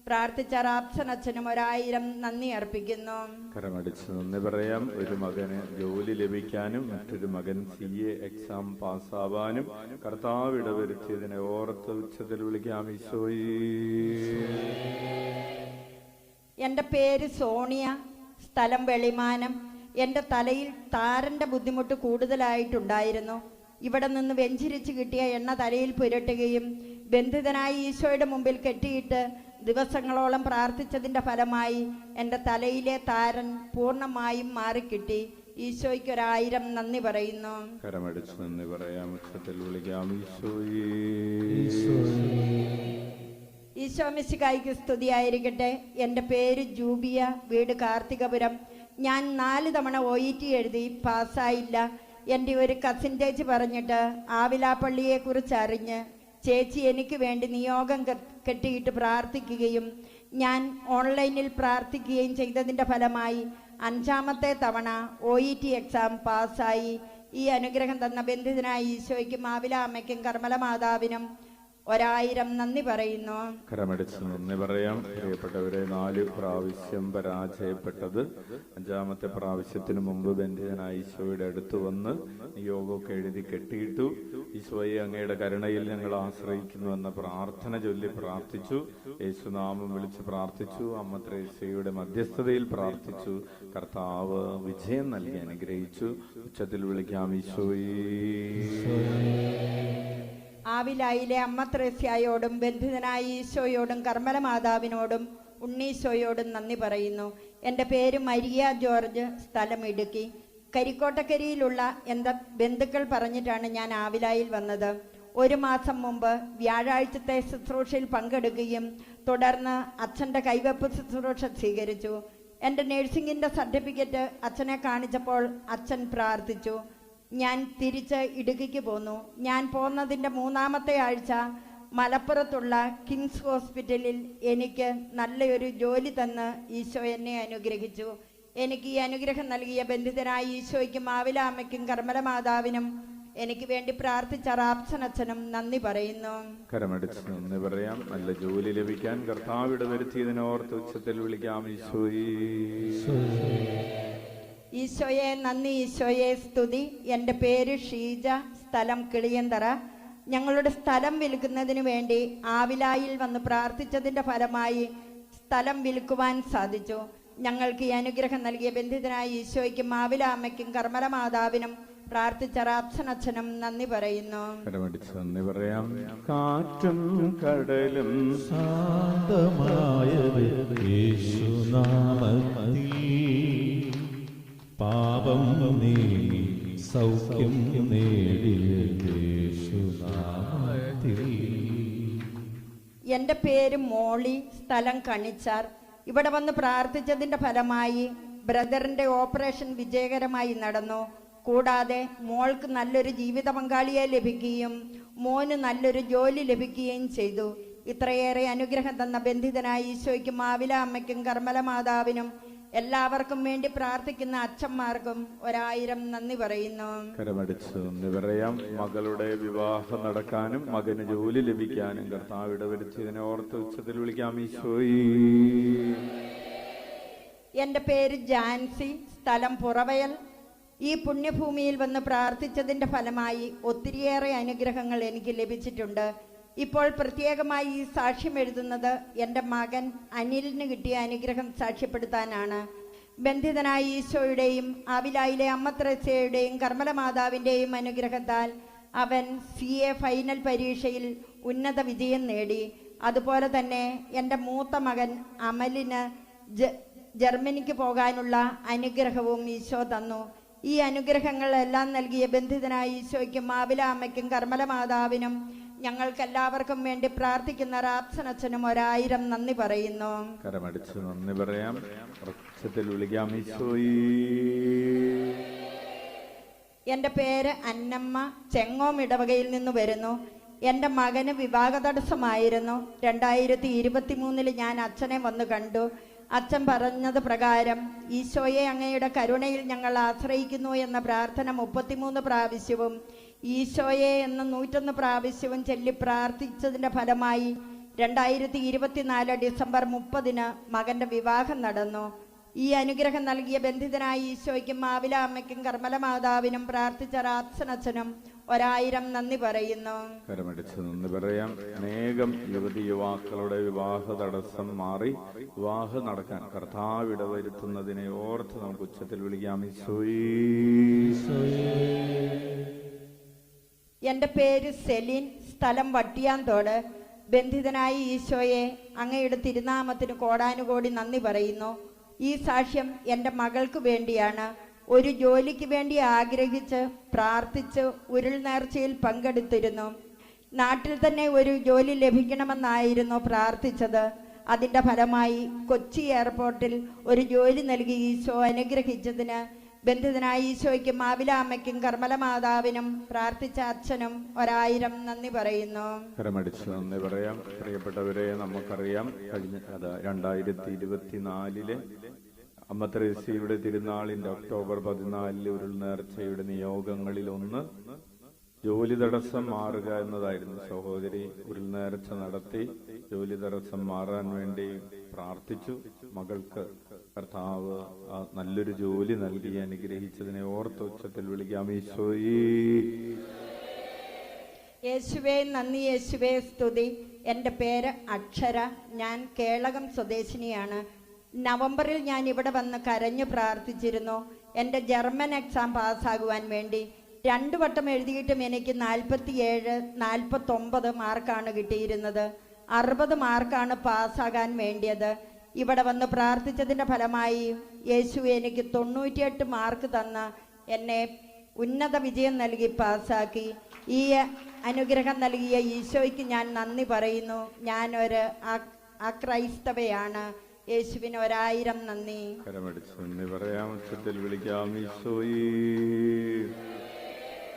പ്രാർത്ഥിച്ച റാപ്സനച്ഛനും 1000 നന്ദി അർപ്പിക്കുന്നു. കരമടിച്ച് നന്ദി പറയാം. ഒരു മകന് ജോലി ലഭിക്കാനും മറ്റൊരു മകൻ CA എക്സാം പാസ്സാവാനും കർത്താവ് ഇടവരുത്തിയതിനെ ഓർത്ത് ഉച്ചത്തിൽ വിളിക്കാം ഈശോയേ. എൻ്റെ പേര് സോണിയ. സ്ഥലം വെളിമാനം. എൻ്റെ തലയിൽ താരൻ്റെ ബുദ്ധിമുട്ട് കൂടുതലായിട്ടുണ്ടായിരുന്നു. ഇവിടെ നിന്ന് വെഞ്ചിരിച്ച് കിട്ടിയ എണ്ണ തലയിൽ പുരട്ടുകയും ബന്ധിതനായ ഈശോയുടെ മുമ്പിൽ കെട്ടിയിട്ട് ദിവസങ്ങളോളം പ്രാർത്ഥിച്ചതിൻ്റെ ഫലമായി എൻ്റെ തലയിലെ താരൻ പൂർണ്ണമായും മാറിക്കിട്ടി. ഈശോയ്ക്ക് 1000 നന്ദി പറയുന്നു. കരമടിച്ച് നന്ദി പറയാം. ഉച്ചത്തിൽ വിളിക്കാം ഈശോയേ. ഈശോ മിശിഹായ്ക്ക് സ്തുതിയായിരിക്കട്ടെ. എൻ്റെ പേര് ജൂബിയ. വീട് കാർത്തികപുരം. ഞാൻ 4 തവണ OET എഴുതി പാസ്സായില്ല. എൻ്റെ ഒരു കസിൻ ചേച്ചി പറഞ്ഞിട്ട് ആവിലാപ്പള്ളിയെക്കുറിച്ച് അറിഞ്ഞ് ചേച്ചി എനിക്ക് വേണ്ടി നിയോഗം കെട്ടിയിട്ട് പ്രാർത്ഥിക്കുകയും ഞാൻ ഓൺലൈനിൽ പ്രാർത്ഥിക്കുകയും ചെയ്തതിൻ്റെ ഫലമായി 5ാമത്തെ തവണ OET എക്സാം പാസ്സായി. ഈ അനുഗ്രഹം തന്ന ബന്ധിതനായ ഈശോയ്ക്കും ആവില അമ്മയ്ക്കും കർമ്മല മാതാവിനും 1000 നന്ദി പറയുന്നു. കരമടിച്ച് നന്ദി പറയാം. പ്രിയപ്പെട്ടവരെ, 4 പ്രാവശ്യം പരാജയപ്പെട്ടത് 5ാമത്തെ പ്രാവശ്യത്തിന് മുമ്പ് ബന്ധിതനായ ഈശോയുടെ അടുത്ത് വന്ന് നിയോഗമൊക്കെ എഴുതി കെട്ടിയിട്ടു. ഈശോയെ, അങ്ങയുടെ കരുണയിൽ ഞങ്ങൾ ആശ്രയിക്കുന്നു എന്ന പ്രാർത്ഥന ചൊല്ലി പ്രാർത്ഥിച്ചു. യേശുനാമം വിളിച്ച് പ്രാർത്ഥിച്ചു. അമ്മ ത്രേസ്യയുടെ മധ്യസ്ഥതയിൽ പ്രാർത്ഥിച്ചു. കർത്താവ് വിജയം നൽകി അനുഗ്രഹിച്ചു. ഉച്ചത്തിൽ വിളിക്കാം ഈശോയേ. ആവിലായിലെ അമ്മ ത്രേസ്യയോടും ബന്ധിതനായ ഈശോയോടും കർമ്മല മാതാവിനോടും ഉണ്ണീശോയോടും നന്ദി പറയുന്നു. എൻ്റെ പേര് മരിയ ജോർജ്. സ്ഥലം ഇടുക്കി. കരിക്കോട്ടക്കരിയിലുള്ള എൻ്റെ ബന്ധുക്കൾ പറഞ്ഞിട്ടാണ് ഞാൻ ആവിലായിൽ വന്നത്. 1 മാസം മുമ്പ് വ്യാഴാഴ്ചത്തെ ശുശ്രൂഷയിൽ പങ്കെടുക്കുകയും തുടർന്ന് അച്ഛൻ്റെ കൈവെപ്പ് ശുശ്രൂഷ സ്വീകരിച്ചു. എൻ്റെ നഴ്സിംഗിൻ്റെ സർട്ടിഫിക്കറ്റ് അച്ഛനെ കാണിച്ചപ്പോൾ അച്ഛൻ പ്രാർത്ഥിച്ചു. ഞാൻ തിരിച്ച് ഇടുക്കിക്ക് പോന്നു. ഞാൻ പോന്നതിൻ്റെ 3ാമത്തെ ആഴ്ച മലപ്പുറത്തുള്ള കിങ്സ് ഹോസ്പിറ്റലിൽ എനിക്ക് നല്ലൊരു ജോലി തന്ന് ഈശോ എന്നെ അനുഗ്രഹിച്ചു. എനിക്ക് ഈ അനുഗ്രഹം നൽകിയ ബന്ധിതനായ ഈശോയ്ക്കും ആവില അമ്മയ്ക്കും കർമ്മല മാതാവിനും എനിക്ക് വേണ്ടി പ്രാർത്ഥിച്ച റാപ്സനച്ഛനും നന്ദി പറയുന്നു. കരമടിച്ച് നന്ദി പറയാം. നല്ല ജോലി ലഭിക്കാൻ കർത്താവിട വരുത്തിയതിനോർത്ത് ഉച്ചത്തിൽ വിളിക്കാം ഈശോയേ. ഈശോയെ നന്ദി. ഈശോയെ സ്തുതി. എൻ്റെ പേര് ഷീജ. സ്ഥലം കിളിയന്തറ. ഞങ്ങളുടെ സ്ഥലം വിൽക്കുന്നതിന് വേണ്ടി ആവിലായിൽ വന്ന് പ്രാർത്ഥിച്ചതിൻ്റെ ഫലമായി സ്ഥലം വിൽക്കുവാൻ സാധിച്ചു. ഞങ്ങൾക്ക് ഈ അനുഗ്രഹം നൽകിയ ബന്ധിതനായ ഈശോയ്ക്കും ആവില അമ്മയ്ക്കും കർമ്മല മാതാവിനും പ്രാർത്ഥിച്ച റാപ്സനച്ഛനും നന്ദി പറയുന്നു. നന്ദി പറയാം. കാറ്റും കടലും ശാന്തമായത് യേശുനാമത്തിൽ, പാപം നീങ്ങി സൗഖ്യം നേടിയ യേശുനാമത്തിൽ. എൻ്റെ പേര് മോളി. സ്ഥലം കണിച്ചാർ. ഇവിടെ വന്ന് പ്രാർത്ഥിച്ചതിൻ്റെ ഫലമായി ബ്രദറിൻ്റെ ഓപ്പറേഷൻ വിജയകരമായി നടന്നു. കൂടാതെ മോൾക്ക് നല്ലൊരു ജീവിത പങ്കാളിയെ ലഭിക്കുകയും മോന് നല്ലൊരു ജോലി ലഭിക്കുകയും ചെയ്തു. ഇത്രയേറെ അനുഗ്രഹം തന്ന ബന്ധിതനായ ഈശോയ്ക്കും മാവില അമ്മയ്ക്കും കർമ്മല മാതാവിനും എല്ലാവർക്കും വേണ്ടി പ്രാർത്ഥിക്കുന്ന അച്ഛന്മാർക്കും 1000 നന്ദി പറയുന്നു. കരമടിച്ച് നന്ദി പറയാം. മകളുടെ വിവാഹം നടക്കാനും മകന് ജോലി ലഭിക്കാനും കർത്താവ് ഇടവരുത്തിയതിനെ ഓർത്ത് ഉച്ചത്തിൽ വിളിക്കാം. ഈശോയേ. എൻ്റെ പേര് ജാൻസി, സ്ഥലം പുറവയൽ. ഈ പുണ്യഭൂമിയിൽ വന്ന് പ്രാർത്ഥിച്ചതിൻ്റെ ഫലമായി ഒത്തിരിയേറെ അനുഗ്രഹങ്ങൾ എനിക്ക് ലഭിച്ചിട്ടുണ്ട്. ഇപ്പോൾ പ്രത്യേകമായി ഈ സാക്ഷ്യം എഴുതുന്നത് എൻ്റെ മകൻ അനിലിന് കിട്ടിയ അനുഗ്രഹം സാക്ഷ്യപ്പെടുത്താനാണ്. ബന്ധിതനായ ഈശോയുടെയും ആവിലായിലെ അമ്മ ത്രേസ്യയുടെയും കർമ്മല മാതാവിൻ്റെയും അനുഗ്രഹത്താൽ അവൻ CA ഫൈനൽ പരീക്ഷയിൽ ഉന്നത വിജയം നേടി. അതുപോലെ തന്നെ എൻ്റെ മൂത്ത മകൻ അമലിന് ജർമ്മനിക്ക് പോകാനുള്ള അനുഗ്രഹവും ഈശോ തന്നു. ഈ അനുഗ്രഹങ്ങളെല്ലാം നൽകിയ ബന്ധിതനായ ഈശോയ്ക്കും മാവില അമ്മയ്ക്കും കർമ്മല മാതാവിനും ഞങ്ങൾക്കെല്ലാവർക്കും വേണ്ടി പ്രാർത്ഥിക്കുന്ന റാപ്സനച്ഛനും 1000 നന്ദി പറയുന്നു. കരമടിച്ച് നന്ദി പറയാം. ഉച്ചത്തിൽ വിളിക്കാം. ഈശോയേ. എൻ്റെ പേര് അന്നമ്മ, ചെങ്ങോം ഇടവകയിൽ നിന്ന് വരുന്നു. എൻ്റെ മകന് വിവാഹ തടസ്സമായിരുന്നു. 2023 ഞാൻ അച്ഛനെ വന്ന് കണ്ടു. അച്ഛൻ പറഞ്ഞത് പ്രകാരം ഈശോയെ അങ്ങയുടെ കരുണയിൽ ഞങ്ങൾ ആശ്രയിക്കുന്നു എന്ന പ്രാർത്ഥന 33 പ്രാവശ്യവും ഈശോയെ എന്ന് 101 പ്രാവശ്യവും ചൊല്ലി പ്രാർത്ഥിച്ചതിൻ്റെ ഫലമായി 2024 ഡിസംബർ 30 മകൻ്റെ വിവാഹം നടന്നു. ഈ അനുഗ്രഹം നൽകിയ ബന്ധിതനായ ഈശോയ്ക്കും മാവില അമ്മയ്ക്കും കർമ്മല മാതാവിനും പ്രാർത്ഥിച്ച റാപ്സനച്ഛനും 1000 നന്ദി പറയുന്നു. കരമടിച്ച് നന്ദി പറയാം. അനേകം യുവതി യുവാക്കളുടെ വിവാഹ തടസ്സം മാറി വിവാഹം നടക്കാൻ കർത്താവ് ഇടവരുത്തുന്നതിനെ ഓർത്ത് നമുക്ക് ഉച്ചത്തിൽ വിളിക്കാം. ഈശോയേ. എൻ്റെ പേര് സെലിൻ, സ്ഥലം വട്ടിയാന്തോട്. ബന്ധിതനായ ഈശോയെ അങ്ങയുടെ തിരുനാമത്തിന് കോടാനുകോടി നന്ദി പറയുന്നു. ഈ സാക്ഷ്യം എൻ്റെ മകൾക്ക് വേണ്ടിയാണ്. ഒരു ജോലിക്ക് വേണ്ടി ആഗ്രഹിച്ച് പ്രാർത്ഥിച്ച് ഉരുൾ നേർച്ചയിൽ പങ്കെടുത്തിരുന്നു. നാട്ടിൽ തന്നെ ഒരു ജോലി ലഭിക്കണമെന്നായിരുന്നു പ്രാർത്ഥിച്ചത്. അതിൻ്റെ ഫലമായി കൊച്ചി എയർപോർട്ടിൽ ഒരു ജോലി നൽകി ഈശോ അനുഗ്രഹിച്ചതിന് ബന്ധിതനായ ഈശോയ്ക്കും മാവില അമ്മയ്ക്കും കർമ്മല മാതാവിനും പ്രാർത്ഥിച്ച അച്ഛനും 1000 നന്ദി പറയുന്നു. കരമടിച്ച് നന്ദി പറയാം. പ്രിയപ്പെട്ടവരെ, നമുക്കറിയാം കഴിഞ്ഞ 2024 അമ്മ ത്രേസ്യയുടെ തിരുനാളിന്റെ ഒക്ടോബർ 14 ഉരുൾ നേർച്ചയുടെ നിയോഗങ്ങളിൽ ഒന്ന് ജോലി തടസ്സം മാറുക എന്നതായിരുന്നു. സഹോദരി ഉരുൾ നേർച്ച നടത്തി ജോലി തടസ്സം മാറാൻ വേണ്ടി പ്രാർത്ഥിച്ചു. മകൾക്ക് കർത്താവ് നല്ലൊരു ജോലി നൽകി അനുഗ്രഹിച്ചതിനെ ഓർത്ത് ഉച്ചത്തിൽ വിളിക്കാം. ഈശോയേ. യേശുവേ നന്ദി, യേശുവേ സ്തുതി. എൻ്റെ പേര് അക്ഷര, ഞാൻ കേളകം സ്വദേശിനിയാണ്. നവംബറിൽ ഞാൻ ഇവിടെ വന്ന് കരഞ്ഞു പ്രാർത്ഥിച്ചിരുന്നു എൻ്റെ ജർമ്മൻ എക്സാം പാസ്സാകുവാൻ വേണ്ടി. 2 വട്ടം എഴുതിയിട്ടും എനിക്ക് 47, 49 മാർക്കാണ് കിട്ടിയിരുന്നത്. 60 മാർക്കാണ് പാസ്സാകാൻ വേണ്ടിയത്. ഇവിടെ വന്ന് പ്രാർത്ഥിച്ചതിൻ്റെ ഫലമായി യേശു എനിക്ക് 98 മാർക്ക് തന്ന് എന്നെ ഉന്നത വിജയം നൽകി പാസ്സാക്കി. ഈ അനുഗ്രഹം നൽകിയ ഈശോയ്ക്ക് ഞാൻ നന്ദി പറയുന്നു. ഞാനൊരു അക്രൈസ്തവയാണ്. യേശുവിന് 1000 നന്ദി. കരമടിച്ച് നന്ദി പറയാം. ഉച്ചത്തിൽ വിളിക്കാം. ഈശോയേ.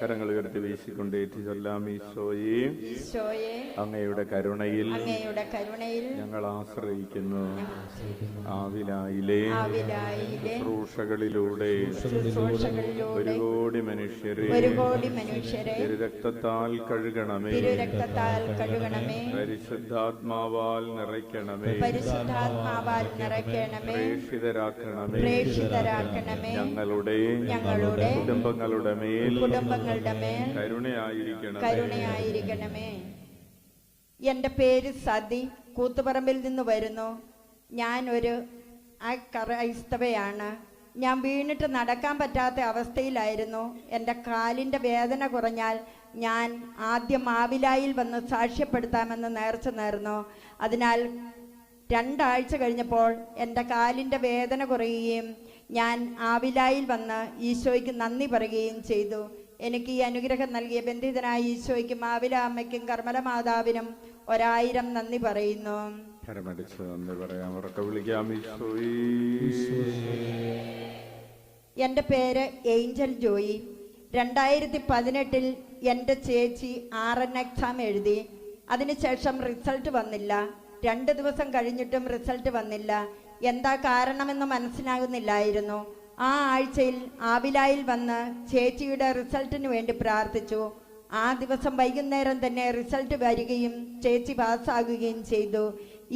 കരങ്ങൾ ഉയർത്തി വീശിക്കൊണ്ട് ഏറ്റി ചൊല്ലാം. ഈശോയേ, അങ്ങയുടെ കരുണയിൽ ഞങ്ങൾ ആശ്രയിക്കുന്നു. ആവിലായിലെ ശുശ്രൂഷകളിലൂടെ 1 കോടി മനുഷ്യരെ തിരുരക്തത്താൽ കഴുകണമേ. പരിശുദ്ധാത്മാവാൽ നിറയ്ക്കണമേ. പ്രേക്ഷിതരാക്കണമേ. ഞങ്ങളുടെ കുടുംബങ്ങളുടെ മേൽ കരുണയായിരിക്കണമേ. എൻ്റെ പേര് സതി, കൂത്തുപറമ്പിൽ നിന്ന് വരുന്നു. ഞാൻ ഒരു ക്രൈസ്തവയാണ്. ഞാൻ വീണിട്ട് നടക്കാൻ പറ്റാത്ത അവസ്ഥയിലായിരുന്നു. എൻ്റെ കാലിൻ്റെ വേദന കുറഞ്ഞാൽ ഞാൻ ആദ്യം മാവിലായിൽ വന്ന് സാക്ഷ്യപ്പെടുത്താമെന്ന് നേർച്ച നേർന്നു. അതിനാൽ 2 ആഴ്ച കഴിഞ്ഞപ്പോൾ എൻ്റെ കാലിൻ്റെ വേദന കുറയുകയും ഞാൻ ആവിലായിൽ വന്ന് ഈശോയ്ക്ക് നന്ദി പറയുകയും ചെയ്തു. എനിക്ക് ഈ അനുഗ്രഹം നൽകിയ ബന്ധിതനായ ഈശോയ്ക്കും മാവില അമ്മയ്ക്കും കർമ്മല മാതാവിനും 1000 നന്ദി പറയുന്നു. എൻ്റെ പേര് ഏഞ്ചൽ ജോയി. 2018 എൻ്റെ ചേച്ചി RN എക്സാം എഴുതി. അതിനുശേഷം റിസൾട്ട് വന്നില്ല. 2 ദിവസം കഴിഞ്ഞിട്ടും റിസൾട്ട് വന്നില്ല. എന്താ കാരണമെന്ന് മനസ്സിലാകുന്നില്ലായിരുന്നു. ആ ആഴ്ചയിൽ ആവിലായിൽ വന്ന് ചേച്ചിയുടെ റിസൾട്ടിന് വേണ്ടി പ്രാർത്ഥിച്ചു. ആ ദിവസം വൈകുന്നേരം തന്നെ റിസൾട്ട് വരികയും ചേച്ചി പാസ്സാകുകയും ചെയ്തു.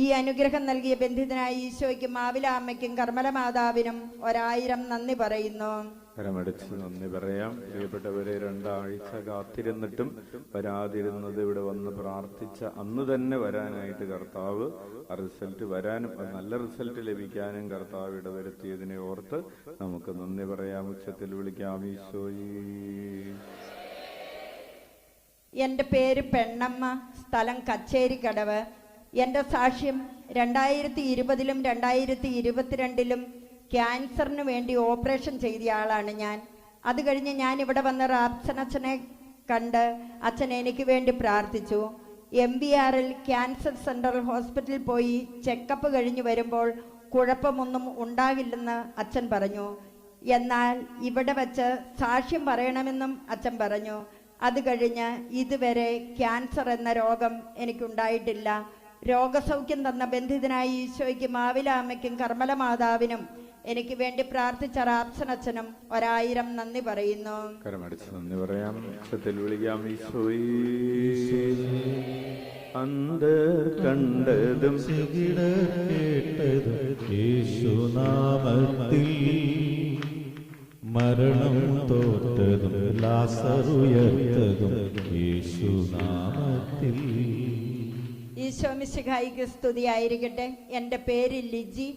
ഈ അനുഗ്രഹം നൽകിയ ബന്ധിതനായ ഈശോയ്ക്കും ആവില അമ്മയ്ക്കും കർമ്മല മാതാവിനും 1000 നന്ദി പറയുന്നു. കരമടച്ച് നന്ദി പറയാം. പ്രിയപ്പെട്ടവരെ, 2 ആഴ്ച കാത്തിരുന്നിട്ടും വരാതിരുന്നത് ഇവിടെ വന്ന് പ്രാർത്ഥിച്ച അന്ന് തന്നെ വരാനായിട്ട് കർത്താവ് ആ റിസൾട്ട് വരാനും നല്ല റിസൾട്ട് ലഭിക്കാനും കർത്താവ് ഇടവരുത്തിയതിനെ ഓർത്ത് നമുക്ക് നന്ദി പറയാം. ഉച്ചത്തിൽ വിളിക്കാം ഈശോയേ. എൻ്റെ പേര് പെണ്ണമ്മ, സ്ഥലം കച്ചേരിക്കടവ്. എൻ്റെ സാക്ഷ്യം 2020-ലും 2022-ലും ക്യാൻസറിന് വേണ്ടി ഓപ്പറേഷൻ ചെയ്ത ആളാണ് ഞാൻ. അത് കഴിഞ്ഞ് ഞാൻ ഇവിടെ വന്ന റാപ്സനച്ഛനെ കണ്ട് അച്ഛൻ എനിക്ക് വേണ്ടി പ്രാർത്ഥിച്ചു. MBRൽ ക്യാൻസർ സെൻട്രൽ ഹോസ്പിറ്റലിൽ പോയി ചെക്കപ്പ് കഴിഞ്ഞ് വരുമ്പോൾ കുഴപ്പമൊന്നും ഉണ്ടാകില്ലെന്ന് അച്ഛൻ പറഞ്ഞു. എന്നാൽ ഇവിടെ വച്ച് സാക്ഷ്യം പറയണമെന്നും അച്ഛൻ പറഞ്ഞു. അത് കഴിഞ്ഞ് ഇതുവരെ ക്യാൻസർ എന്ന രോഗം എനിക്കുണ്ടായിട്ടില്ല. രോഗസൗഖ്യം തന്ന ബന്ധിതനായ ഈശോയ്ക്കും ആവില അമ്മയ്ക്കും കർമ്മല മാതാവിനും എനിക്ക് വേണ്ടി പ്രാർത്ഥിച്ച റാപ്സനച്ഛനും 1000 നന്ദി പറയുന്നു. കരമടച്ച് നന്ദി പറയാം. ഉച്ചത്തിൽ വിളിക്കാം ഈശോയേ. അന്തർ കണ്ടതും കേട്ടതും യേശുനാമത്തിൽ, മരണം തോറ്റതും ലാസറുയർത്തതും യേശുനാമത്തിൽ. ഈശോ മിശിഹായിക്ക് സ്തുതിയായിരിക്കട്ടെ. എൻ്റെ പേര് ലിജി,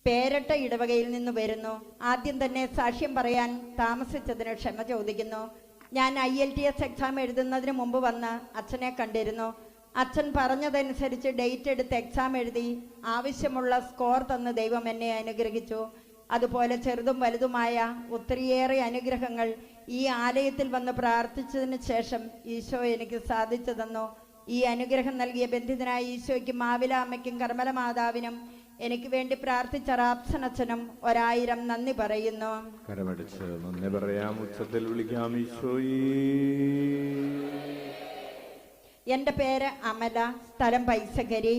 പേരട്ട ഇടവകയിൽ നിന്ന് വരുന്നു. ആദ്യം തന്നെ സാക്ഷ്യം പറയാൻ താമസിച്ചതിന് ക്ഷമ ചോദിക്കുന്നു. ഞാൻ IELTS എക്സാം എഴുതുന്നതിന് മുമ്പ് വന്ന് അച്ഛനെ കണ്ടിരുന്നു. അച്ഛൻ പറഞ്ഞതനുസരിച്ച് ഡേറ്റ് എടുത്ത് എക്സാം എഴുതി ആവശ്യമുള്ള സ്കോർ തന്ന് ദൈവം എന്നെ അനുഗ്രഹിച്ചു. അതുപോലെ ചെറുതും വലുതുമായ ഒത്തിരിയേറെ അനുഗ്രഹങ്ങൾ ഈ ആലയത്തിൽ വന്ന് പ്രാർത്ഥിച്ചതിന് ശേഷം ഈശോ എനിക്ക് സാധിച്ചു തന്നു. ഈ അനുഗ്രഹം നൽകിയ ബന്ധിതനായ ഈശോയ്ക്കും ആവില അമ്മയ്ക്കും കർമ്മല മാതാവിനും എനിക്ക് വേണ്ടി പ്രാർത്ഥിച്ച റാപ്സനച്ഛനും 1000 നന്ദി പറയുന്നു. കരമടച്ച് നന്ദി പറയാം. ഉച്ചത്തിൽ വിളിക്കാം ഈശോയേ. എൻ്റെ പേര് അമല, സ്ഥലം പൈസകരി.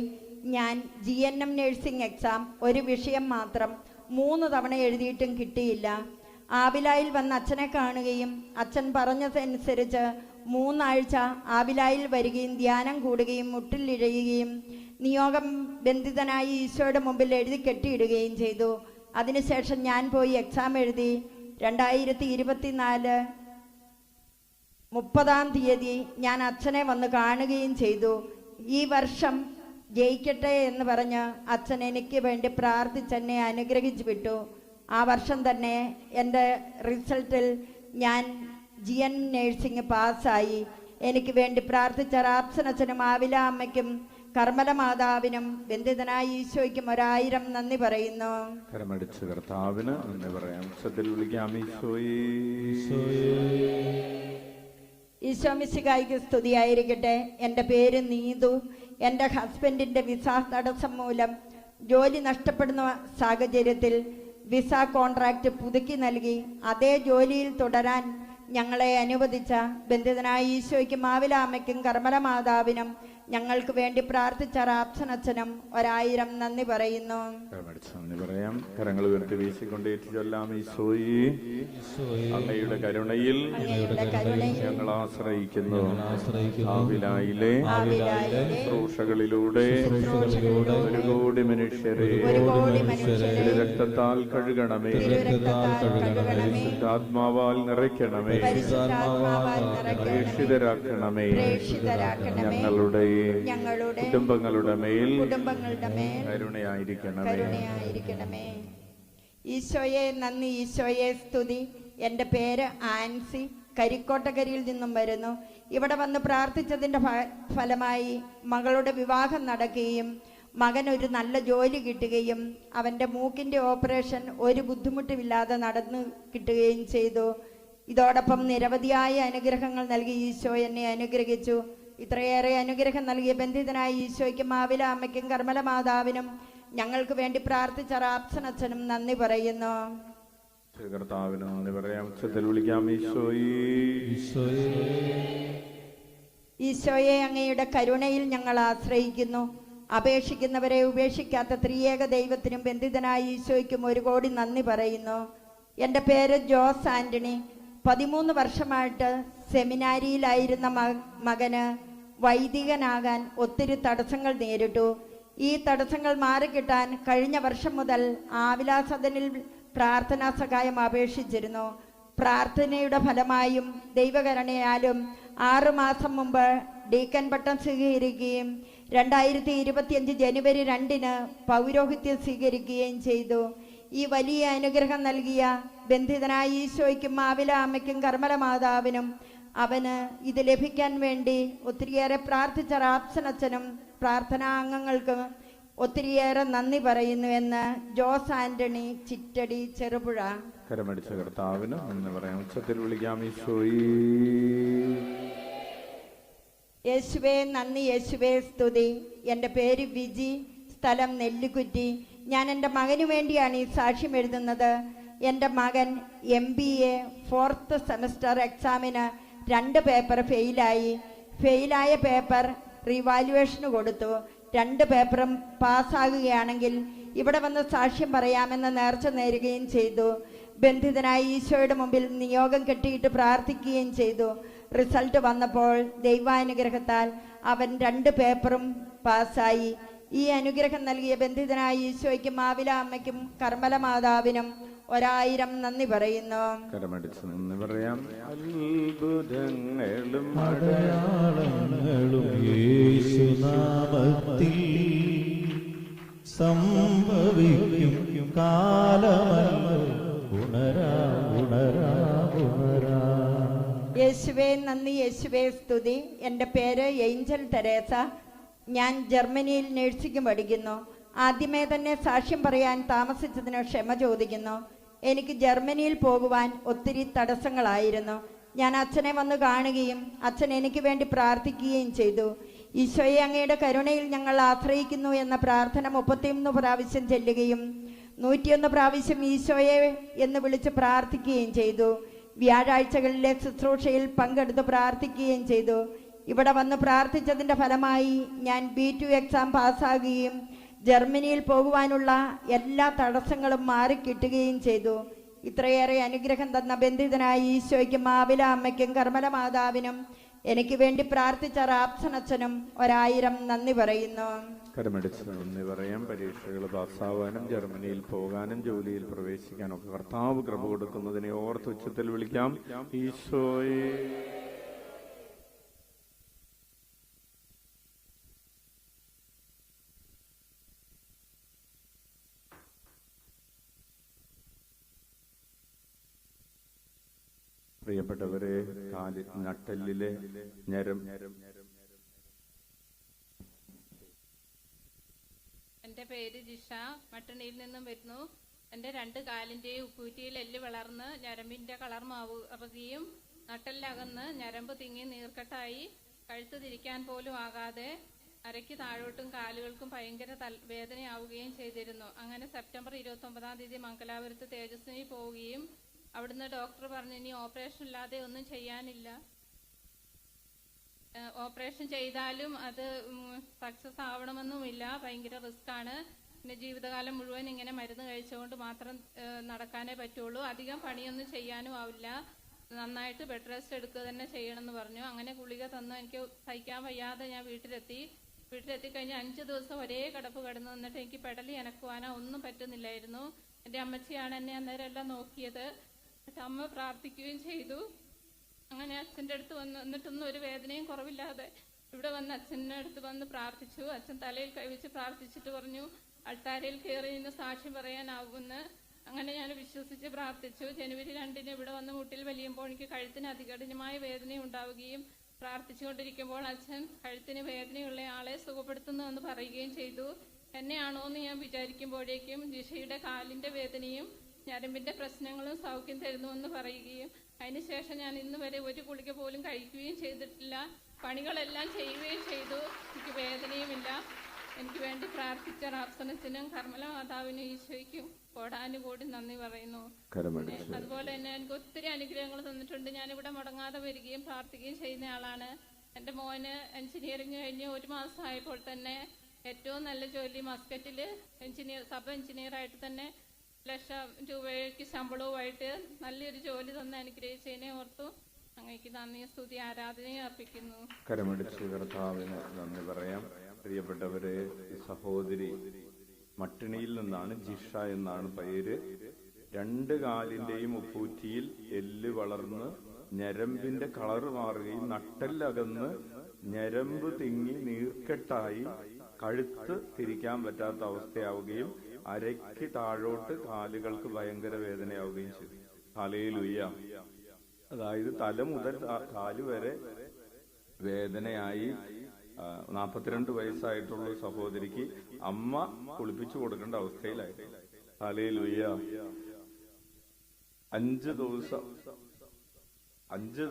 ഞാൻ GNM നഴ്സിംഗ് എക്സാം ഒരു വിഷയം മാത്രം 3 തവണ എഴുതിയിട്ടും കിട്ടിയില്ല. ആവിലായിൽ വന്ന് അച്ഛനെ കാണുകയും അച്ഛൻ പറഞ്ഞതനുസരിച്ച് 3 ആഴ്ച ആവിലായിൽ വരികയും ധ്യാനം കൂടുകയും മുട്ടിലിഴയുകയും നിയോഗം ബന്ധിതനായി ഈശോയുടെ മുമ്പിൽ എഴുതി കെട്ടിയിടുകയും ചെയ്തു. അതിനുശേഷം ഞാൻ പോയി എക്സാം എഴുതി. 2024 30-ാം തീയതി ഞാൻ അച്ഛനെ വന്ന് കാണുകയും ചെയ്തു. ഈ വർഷം ജയിക്കട്ടെ എന്ന് പറഞ്ഞ് അച്ഛൻ എനിക്ക് വേണ്ടി പ്രാർത്ഥിച്ചെന്നെ അനുഗ്രഹിച്ചു വിട്ടു. ആ വർഷം തന്നെ എൻ്റെ റിസൾട്ടിൽ ഞാൻ GN നഴ്സിംഗ് പാസ്സായി. എനിക്ക് വേണ്ടി പ്രാർത്ഥിച്ച റാപ്സനച്ഛനും ആവില അമ്മയ്ക്കും കർമ്മല മാതാവിനും ബന്ധിതനായ ഈശോയ്ക്കും 1000 നന്ദി പറയുന്നു. കരമടിച്ച് കർത്താവിന് നന്ദി പറയാം. ഉച്ചത്തിൽ വിളിക്കാം ഈശോയേ. ഈശോ മിശിഹായിക്ക് സ്തുതിയായിരിക്കട്ടെ. എൻ്റെ പേര് നീതു. എൻ്റെ ഹസ്ബൻഡിൻ്റെ വിസ തടസ്സം മൂലം ജോലി നഷ്ടപ്പെടുന്ന സാഹചര്യത്തിൽ വിസ കോൺട്രാക്റ്റ് പുതുക്കി നൽകി അതേ ജോലിയിൽ തുടരാൻ ഞങ്ങളെ അനുവദിച്ച ബന്ധിതനായ ഈശോയ്ക്കും ആവില അമ്മയ്ക്കും കർമ്മല മാതാവിനും ഞങ്ങൾക്ക് വേണ്ടി പ്രാർത്ഥിച്ച റാപ്സനച്ഛനും 1000 നന്ദി പറയുന്നു. നന്ദി പറയാം. കരങ്ങൾ ഉയർത്തി വീശിക്കൊണ്ട് ചൊല്ലാം ഈശോയേ. അങ്ങയുടെ കരുണയിൽ ഞങ്ങൾ ആശ്രയിക്കുന്നു. ആവിലായിലെ ശുശ്രൂഷകളിലൂടെ 1 കോടി മനുഷ്യരെ രക്തത്താൽ കഴുകണമേ, ആത്മാവാൽ നിറയ്ക്കണമേ, പ്രേക്ഷിതരാക്കണമേ. ഞങ്ങളുടെ കുടുംബങ്ങളുടെ മേൽ കരുണയായിരിക്കണമേ. ഈശോയെ നന്ദി, ഈശോയെ സ്തുതി. എൻ്റെ പേര് ആൻസി, കരിക്കോട്ടകരിയിൽ നിന്നും വരുന്നു. ഇവിടെ വന്ന് പ്രാർത്ഥിച്ചതിൻ്റെ ഫലമായി മകളുടെ വിവാഹം നടക്കുകയും മകനൊരു നല്ല ജോലി കിട്ടുകയും അവൻ്റെ മൂക്കിൻ്റെ ഓപ്പറേഷൻ ഒരു ബുദ്ധിമുട്ടുമില്ലാതെ നടന്നു കിട്ടുകയും ചെയ്തു. ഇതോടൊപ്പം നിരവധിയായ അനുഗ്രഹങ്ങൾ നൽകി ഈശോ എന്നെ അനുഗ്രഹിച്ചു. ഇത്രയേറെ അനുഗ്രഹം നൽകിയ ബന്ധിതനായ ഈശോയ്ക്കും ആവില അമ്മയ്ക്കും കർമ്മല മാതാവിനും ഞങ്ങൾക്ക് വേണ്ടി പ്രാർത്ഥിച്ച റാപ്സനച്ഛനും നന്ദി പറയുന്നു. കർത്താവിന് നന്ദി പറയാം. ഉച്ചത്തിൽ വിളിക്കാം ഈശോയേ. ഈശോയെ, അങ്ങയുടെ കരുണയിൽ ഞങ്ങൾ ആശ്രയിക്കുന്നു. അപേക്ഷിക്കുന്നവരെ ഉപേക്ഷിക്കാത്ത ത്രിയേക ദൈവത്തിനും ബന്ധിതനായ ഈശോയ്ക്കും 1 കോടി നന്ദി പറയുന്നു. എൻ്റെ പേര് ജോസ് ആൻ്റണി. 13 വർഷമായിട്ട് സെമിനാരിയിലായിരുന്ന മകന് വൈദികനാകാൻ ഒത്തിരി തടസ്സങ്ങൾ നേരിട്ടു. ഈ തടസ്സങ്ങൾ മാറിക്കിട്ടാൻ കഴിഞ്ഞ വർഷം മുതൽ ആവിലാസദനിൽ പ്രാർത്ഥനാ സഹായം അപേക്ഷിച്ചിരുന്നു. പ്രാർത്ഥനയുടെ ഫലമായും ദൈവകരുണയാലും 6 മാസം മുമ്പ് ഡീക്കൻ പട്ടം സ്വീകരിക്കുകയും 2025 ജനുവരി 2-ന് പൗരോഹിത്യം സ്വീകരിക്കുകയും ചെയ്തു. ഈ വലിയ അനുഗ്രഹം നൽകിയ ബന്ധിതനായ ഈശോയ്ക്കും മാവില അമ്മയ്ക്കും കർമ്മല മാതാവിനും അവന് ഇത് ലഭിക്കാൻ വേണ്ടി ഒത്തിരിയേറെ പ്രാർത്ഥിച്ച റാപ്സനച്ഛനും പ്രാർത്ഥനാ അംഗങ്ങൾക്കും ഒത്തിരിയേറെ നന്ദി പറയുന്നുവെന്ന് ജോസ് ആന്റണി, ചിറ്റടി, ചെറുപുഴ. കരമടിച്ച കർത്താവിന് നന്ദി പറയാം. ഉച്ചത്തിൽ വിളിക്കാം. ഈശോയേ, യേശുവേ നന്ദി, യേശുവേ സ്തുതി. എൻ്റെ പേര് വിജി, സ്ഥലം നെല്ലിക്കുറ്റി. ഞാൻ എൻ്റെ മകന് വേണ്ടിയാണ് ഈ സാക്ഷ്യം എഴുതുന്നത്. എൻ്റെ മകൻ MBA 4th സെമസ്റ്റർ എക്സാമിന് 2 പേപ്പർ ഫെയിലായ പേപ്പർ റിവാലുവേഷന് കൊടുത്തു. 2 പേപ്പറും പാസ്സാകുകയാണെങ്കിൽ ഇവിടെ വന്ന് സാക്ഷ്യം പറയാമെന്ന് നേർച്ച നേരുകയും ചെയ്തു. ബന്ധിതനായ ഈശോയുടെ മുമ്പിൽ നിയോഗം കെട്ടിയിട്ട് പ്രാർത്ഥിക്കുകയും ചെയ്തു. റിസൾട്ട് വന്നപ്പോൾ ദൈവാനുഗ്രഹത്താൽ അവൻ 2 പേപ്പറും പാസ്സായി. ഈ അനുഗ്രഹം നൽകിയ ബന്ധിതനായ ഈശോയ്ക്കും മാവില അമ്മയ്ക്കും കർമ്മല മാതാവിനും 1000 നന്ദി പറയുന്നു. കരമടിച്ച് നന്ദി പറയാം. അത്ഭുതങ്ങളും അടയാളങ്ങളും യേശുനാമത്തിൽ സംഭവിക്കും കാലമല്ലോ. ഉണരാ ഉണരാ ഉണരാ. യേശുവേ നന്ദി, യേശുവേ സ്തുതി. എൻ്റെ പേര് ഏഞ്ചൽ തെരേസ. ഞാൻ ജർമ്മനിയിൽ നഴ്സിംഗ് പഠിക്കുന്നു. ആദ്യമേ തന്നെ സാക്ഷ്യം പറയാൻ താമസിച്ചതിന് ക്ഷമ ചോദിക്കുന്നു. എനിക്ക് ജർമ്മനിയിൽ പോകുവാൻ ഒത്തിരി തടസ്സങ്ങളായിരുന്നു. ഞാൻ അച്ഛനെ വന്ന് കാണുകയും അച്ഛൻ എനിക്ക് വേണ്ടി പ്രാർത്ഥിക്കുകയും ചെയ്തു. ഈശോയെ, അങ്ങയുടെ കരുണയിൽ ഞങ്ങൾ ആശ്രയിക്കുന്നു എന്ന പ്രാർത്ഥന 31 പ്രാവശ്യം ചെല്ലുകയും 101 പ്രാവശ്യം ഈശോയെ എന്ന് വിളിച്ച് പ്രാർത്ഥിക്കുകയും ചെയ്തു. വ്യാഴാഴ്ചകളിലെ ശുശ്രൂഷയിൽ പങ്കെടുത്ത് പ്രാർത്ഥിക്കുകയും ചെയ്തു. ഇവിടെ വന്ന് പ്രാർത്ഥിച്ചതിൻ്റെ ഫലമായി ഞാൻ B2 എക്സാം പാസ്സാകുകയും ജർമ്മനിയിൽ പോകുവാനുള്ള എല്ലാ തടസ്സങ്ങളും മാറിക്കിട്ടുകയും ചെയ്തു. ഇത്രയേറെ അനുഗ്രഹം തന്ന ബന്ധിതനായ ഈശോയ്ക്കും മാവില അമ്മയ്ക്കും കർമ്മല മാതാവിനും എനിക്ക് വേണ്ടി പ്രാർത്ഥിച്ച റാപ്സനച്ഛനും 1000 നന്ദി പറയുന്നു. കരമടിച്ച് നന്ദി പറയാം. പരീക്ഷകൾ പാസ്സാവാനും ജർമ്മനിയിൽ പോകാനും ജോലിയിൽ പ്രവേശിക്കാനും ഒക്കെ കർത്താവ് കൃപ കൊടുക്കുന്നതിനെ ഓർത്ത് ഉച്ചത്തിൽ വിളിക്കാം. ഈശോയേ, പ്രിയപ്പെട്ടവരെ, നട്ടെല്ലിലെ ഞരം എൻ്റെ പേര് ജിഷ, മട്ടണിയിൽ നിന്നും വരുന്നു. എൻ്റെ 2 കാലിൻ്റെയും ഉപ്പൂറ്റിയിൽ എല്ല് വളർന്ന് ഞരമ്പിൻ്റെ കളർ മാറുകയും നട്ടെല്ലകന്ന് ഞരമ്പ് തിങ്ങി നീർക്കെട്ടായി കഴുത്ത് തിരിക്കാൻ പോലും ആകാതെ അരയ്ക്ക് താഴോട്ടും കാലുകൾക്കും ഭയങ്കര വേദനയാവുകയും ചെയ്തിരുന്നു. അങ്ങനെ സെപ്റ്റംബർ 29-ാം തീയതി മംഗലാപുരത്ത് തേജസ്വിനി പോവുകയും അവിടുന്ന് ഡോക്ടർ പറഞ്ഞു ഇനി ഓപ്പറേഷൻ ഇല്ലാതെ ഒന്നും ചെയ്യാനില്ല, ഓപ്പറേഷൻ ചെയ്താലും അത് സക്സസ് ആവണമെന്നുമില്ല, ഭയങ്കര റിസ്ക്കാണ്, പിന്നെ ജീവിതകാലം മുഴുവൻ ഇങ്ങനെ മരുന്ന് കഴിച്ചുകൊണ്ട് മാത്രം നടക്കാനേ പറ്റുള്ളൂ, അധികം പണിയൊന്നും ചെയ്യാനും ആവില്ല, നന്നായിട്ട് ബെഡ് റെസ്റ്റ് എടുക്കുക തന്നെ ചെയ്യണമെന്ന് പറഞ്ഞു. അങ്ങനെ ഗുളിക തന്നു. എനിക്ക് സഹിക്കാൻ വയ്യാതെ ഞാൻ വീട്ടിലെത്തിക്കഴിഞ്ഞ് 5 ദിവസം ഒരേ കിടപ്പ് കിടന്നു. എന്നിട്ട് എനിക്ക് പെടലി അനക്കുവാനോ ഒന്നും പറ്റുന്നില്ലായിരുന്നു. എൻ്റെ അമ്മച്ചിയാണ് എന്നെ അന്നേരം എല്ലാം നോക്കിയത്. അമ്മ പ്രാർത്ഥിക്കുകയും ചെയ്തു. അങ്ങനെ അച്ഛൻ്റെ അടുത്ത് എന്നിട്ടൊന്നും ഒരു വേദനയും കുറവില്ലാതെ ഇവിടെ വന്ന് അച്ഛൻ്റെ അടുത്ത് വന്ന് പ്രാർത്ഥിച്ചു. അച്ഛൻ തലയിൽ കൈവച്ച് പ്രാർത്ഥിച്ചിട്ട് പറഞ്ഞു അൾത്താരയിൽ കയറി നിന്ന് സാക്ഷ്യം പറയാനാവുമെന്ന്. അങ്ങനെ ഞാൻ വിശ്വസിച്ച് പ്രാർത്ഥിച്ചു. ജനുവരി 2-ന് ഇവിടെ വന്ന് മുട്ടിൽ വലിയുമ്പോൾ എനിക്ക് കഴുത്തിന് അതികഠിനമായ വേദന ഉണ്ടാവുകയും പ്രാർത്ഥിച്ചുകൊണ്ടിരിക്കുമ്പോൾ അച്ഛൻ കഴുത്തിന് വേദനയുള്ള ആളെ സുഖപ്പെടുത്തുന്നുവെന്ന് പറയുകയും ചെയ്തു. എന്നെയാണോ എന്ന് ഞാൻ വിചാരിക്കുമ്പോഴേക്കും ജിഷയുടെ കാലിൻ്റെ വേദനയും ഞരമ്പിൻ്റെ പ്രശ്നങ്ങളും സൗഖ്യം തരുന്നുവെന്ന് പറയുകയും അതിനുശേഷം ഞാൻ ഇന്ന് വരെ ഒരു ഗുളിക പോലും കഴിക്കുകയും ചെയ്തിട്ടില്ല. പണികളെല്ലാം ചെയ്യുകയും ചെയ്തു. എനിക്ക് വേദനയുമില്ല. എനിക്ക് വേണ്ടി പ്രാർത്ഥിച്ച റാപ്സനത്തിനും കർമ്മല മാതാവിനും ഈശോയ്ക്കും കോടാനുകൂടി നന്ദി പറയുന്നു. അതുപോലെ തന്നെ എനിക്ക് ഒത്തിരി അനുഗ്രഹങ്ങൾ തന്നിട്ടുണ്ട്. ഞാനിവിടെ മുടങ്ങാതെ വരികയും പ്രാർത്ഥിക്കുകയും ചെയ്യുന്ന ആളാണ്. എൻ്റെ മോന് എഞ്ചിനീയറിംഗ് കഴിഞ്ഞ് 1 മാസമായപ്പോൾ തന്നെ ഏറ്റവും നല്ല ജോലി മസ്കറ്റിൽ സബ് എഞ്ചിനീയറായിട്ട് തന്നെ ₹1,00,000 ശമ്പളവുമായിട്ട് നല്ലൊരു ജോലി തന്നെ അനുഗ്രഹിച്ചതിനെ ഓർത്തു അങ്ങേക്ക് നന്ദി, സ്തുതി, ആരാധനയും അർപ്പിക്കുന്നു. കരമടിച്ച് കർത്താവിന് നന്ദി പറയാം. പ്രിയപ്പെട്ടവരെ, സഹോദരി മട്ടിണിയിൽ നിന്നാണ്, ജിഷ എന്നാണ് പേര്. 2 കാലിന്റെയും ഉപ്പൂറ്റിയിൽ എല്ല് വളർന്ന് ഞരമ്പിന്റെ കളർ മാറുകയും നട്ടെല്ലകന്ന് ഞരമ്പ് തിങ്ങി നീർക്കെട്ടായി കഴുത്ത് തിരിക്കാൻ പറ്റാത്ത അവസ്ഥയാവുകയും അരയ്ക്ക് താഴോട്ട് കാലുകൾക്ക് ഭയങ്കര വേദനയാവുകയും ചെയ്തു. ഹല്ലേലൂയ. അതായത് തല മുതൽ കാല് വരെ വേദനയായി. 42 വയസ്സായിട്ടുള്ള സഹോദരിക്ക് അമ്മ കുളിപ്പിച്ചു കൊടുക്കേണ്ട അവസ്ഥയിലായിരുന്നു. ഹല്ലേലൂയ. 5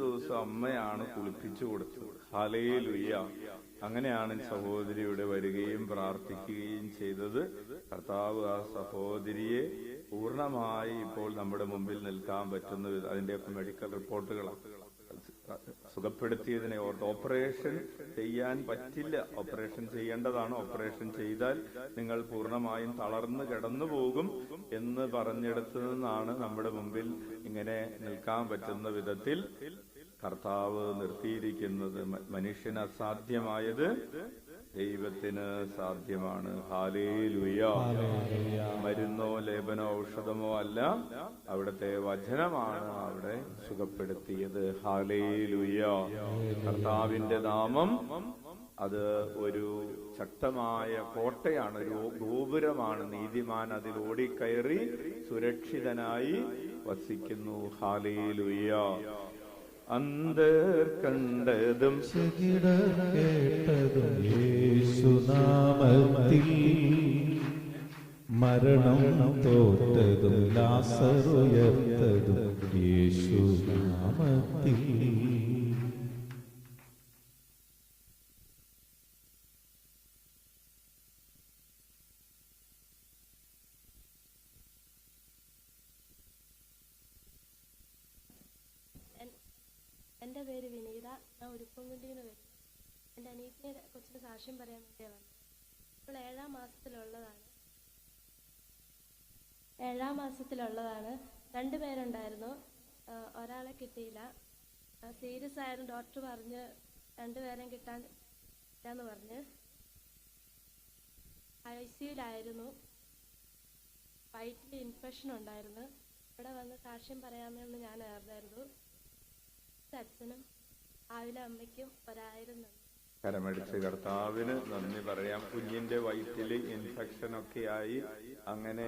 ദിവസം അമ്മയാണ് കുളിപ്പിച്ചു കൊടുത്തത്. ഹല്ലേലൂയ. അങ്ങനെയാണ് സഹോദരിയുടെ വരികയും പ്രാർത്ഥിക്കുകയും ചെയ്തത്. കർത്താവ് ആ സഹോദരിയെ പൂർണ്ണമായി ഇപ്പോൾ നമ്മുടെ മുമ്പിൽ നിൽക്കാൻ പറ്റുന്ന അതിന്റെയൊക്കെ മെഡിക്കൽ റിപ്പോർട്ടുകളാണ്. സുഖപ്പെടുത്തിയതിനെ ഓർത്ത് ഓപ്പറേഷൻ ചെയ്യാൻ പറ്റില്ല, ഓപ്പറേഷൻ ചെയ്യേണ്ടതാണ്, ഓപ്പറേഷൻ ചെയ്താൽ നിങ്ങൾ പൂർണ്ണമായും തളർന്നു കിടന്നു പോകും എന്ന് പറഞ്ഞെടുത്തു നിന്നാണ് നമ്മുടെ മുമ്പിൽ ഇങ്ങനെ നിൽക്കാൻ പറ്റുന്ന വിധത്തിൽ കർത്താവ് നിർത്തിയിരിക്കുന്നത്. മനുഷ്യന് അസാധ്യമായത് ദൈവത്തിന് സാധ്യമാണ്. ഹല്ലേലൂയ. മരുന്നോ ലേപനോ ഔഷധമോ അല്ല, അവിടുത്തെ വചനമാണ് അവിടെ സുഖപ്പെടുത്തിയത്. ഹല്ലേലൂയ. കർത്താവിന്റെ നാമം അത് ഒരു ശക്തമായ കോട്ടയാണ്, ഒരു ഗോപുരമാണ്. നീതിമാൻ അതിൽ ഓടിക്കയറി സുരക്ഷിതനായി വസിക്കുന്നു. ഹല്ലേലൂയ. അന്തർ കണ്ടതും കേട്ടതും യേശുനാമത്തിൽ, മരണം തോറ്റതും ലാസറുയർത്തതും യേശുനാമത്തിൽ. എൻ്റെ പേര് വിനീത. ഞാൻ ഉരുപ്പൻകുണ്ടിയിൽ നിന്ന് വരും. എൻ്റെ അനിയത്തിനെ കൊച്ചിന് സാക്ഷ്യം പറയാൻ വേണ്ടിയാണ് വന്നത്. ഇപ്പോൾ 7ാം മാസത്തിലുള്ളതാണ്. 2 പേരുണ്ടായിരുന്നു. ഒരാളെ കിട്ടിയില്ല. സീരിയസ് ആയിരുന്നു. ഡോക്ടർ പറഞ്ഞ് 2 പേരെയും കിട്ടാൻ ഇല്ലാന്ന് പറഞ്ഞ് ICUലായിരുന്നു. വയറ്റിൽ ഇൻഫെക്ഷൻ ഉണ്ടായിരുന്നു. ഇവിടെ വന്ന് സാക്ഷ്യം പറയാമെന്ന് ഞാൻ അറിഞ്ഞായിരുന്നു. അച്ഛനും ആവിലെ അമ്മയ്ക്കും 1000 നന്ദി. കരമടിച്ച് കർത്താവിന് നന്ദി പറയാം. കുഞ്ഞിന്റെ വയറ്റില് ഇൻഫെക്ഷൻ ഒക്കെ ആയി, അങ്ങനെ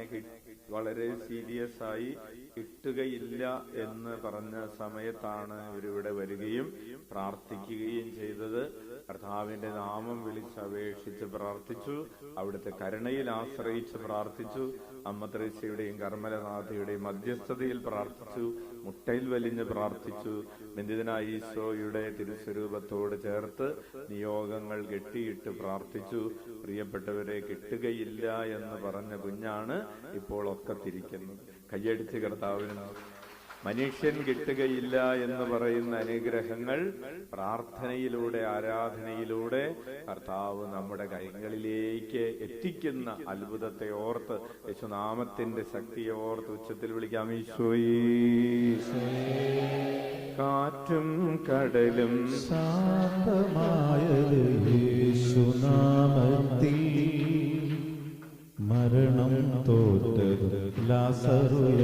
വളരെ സീരിയസ് ആയി, കിട്ടുകയില്ല എന്ന് പറഞ്ഞ സമയത്താണ് ഇവരിവിടെ വരികയും പ്രാർത്ഥിക്കുകയും ചെയ്തത്. കർത്താവിന്റെ നാമം വിളിച്ചപേക്ഷിച്ച് പ്രാർത്ഥിച്ചു. അവിടുത്തെ കരുണയിൽ ആശ്രയിച്ച് പ്രാർത്ഥിച്ചു. അമ്മ ത്രേസ്യയുടെയും കർമ്മലനാഥയുടെയും മധ്യസ്ഥതയിൽ പ്രാർത്ഥിച്ചു. മുട്ടയിൽ വലിഞ്ഞ് പ്രാർത്ഥിച്ചു. ബന്ധിതനായ ഈശോയുടെ തിരുസ്വരൂപത്തോട് ചേർത്ത് നിയോഗങ്ങൾ കെട്ടിയിട്ട് പ്രാർത്ഥിച്ചു. പ്രിയപ്പെട്ടവരെ, കിട്ടുകയില്ല എന്ന് പറഞ്ഞ കുഞ്ഞാണ് ഇപ്പോൾ ഒക്കെ തിരിക്കുന്നത്. കയ്യടിച്ച് കർത്താവിന്. മനുഷ്യൻ കിട്ടുകയില്ല എന്ന് പറയുന്ന അനുഗ്രഹങ്ങൾ പ്രാർത്ഥനയിലൂടെ, ആരാധനയിലൂടെ കർത്താവ് നമ്മുടെ കൈകളിലേക്ക് എത്തിക്കുന്ന അത്ഭുതത്തെ ഓർത്ത്, യേശുനാമത്തിന്റെ ശക്തിയെ ഓർത്ത് ഉച്ചത്തിൽ വിളിക്കാം. ഈശോയേ. കാറ്റും കടലും ശാന്തമായത് യേശുനാമത്തിൽ, മരണം തോറ്റത് ലാസറുയ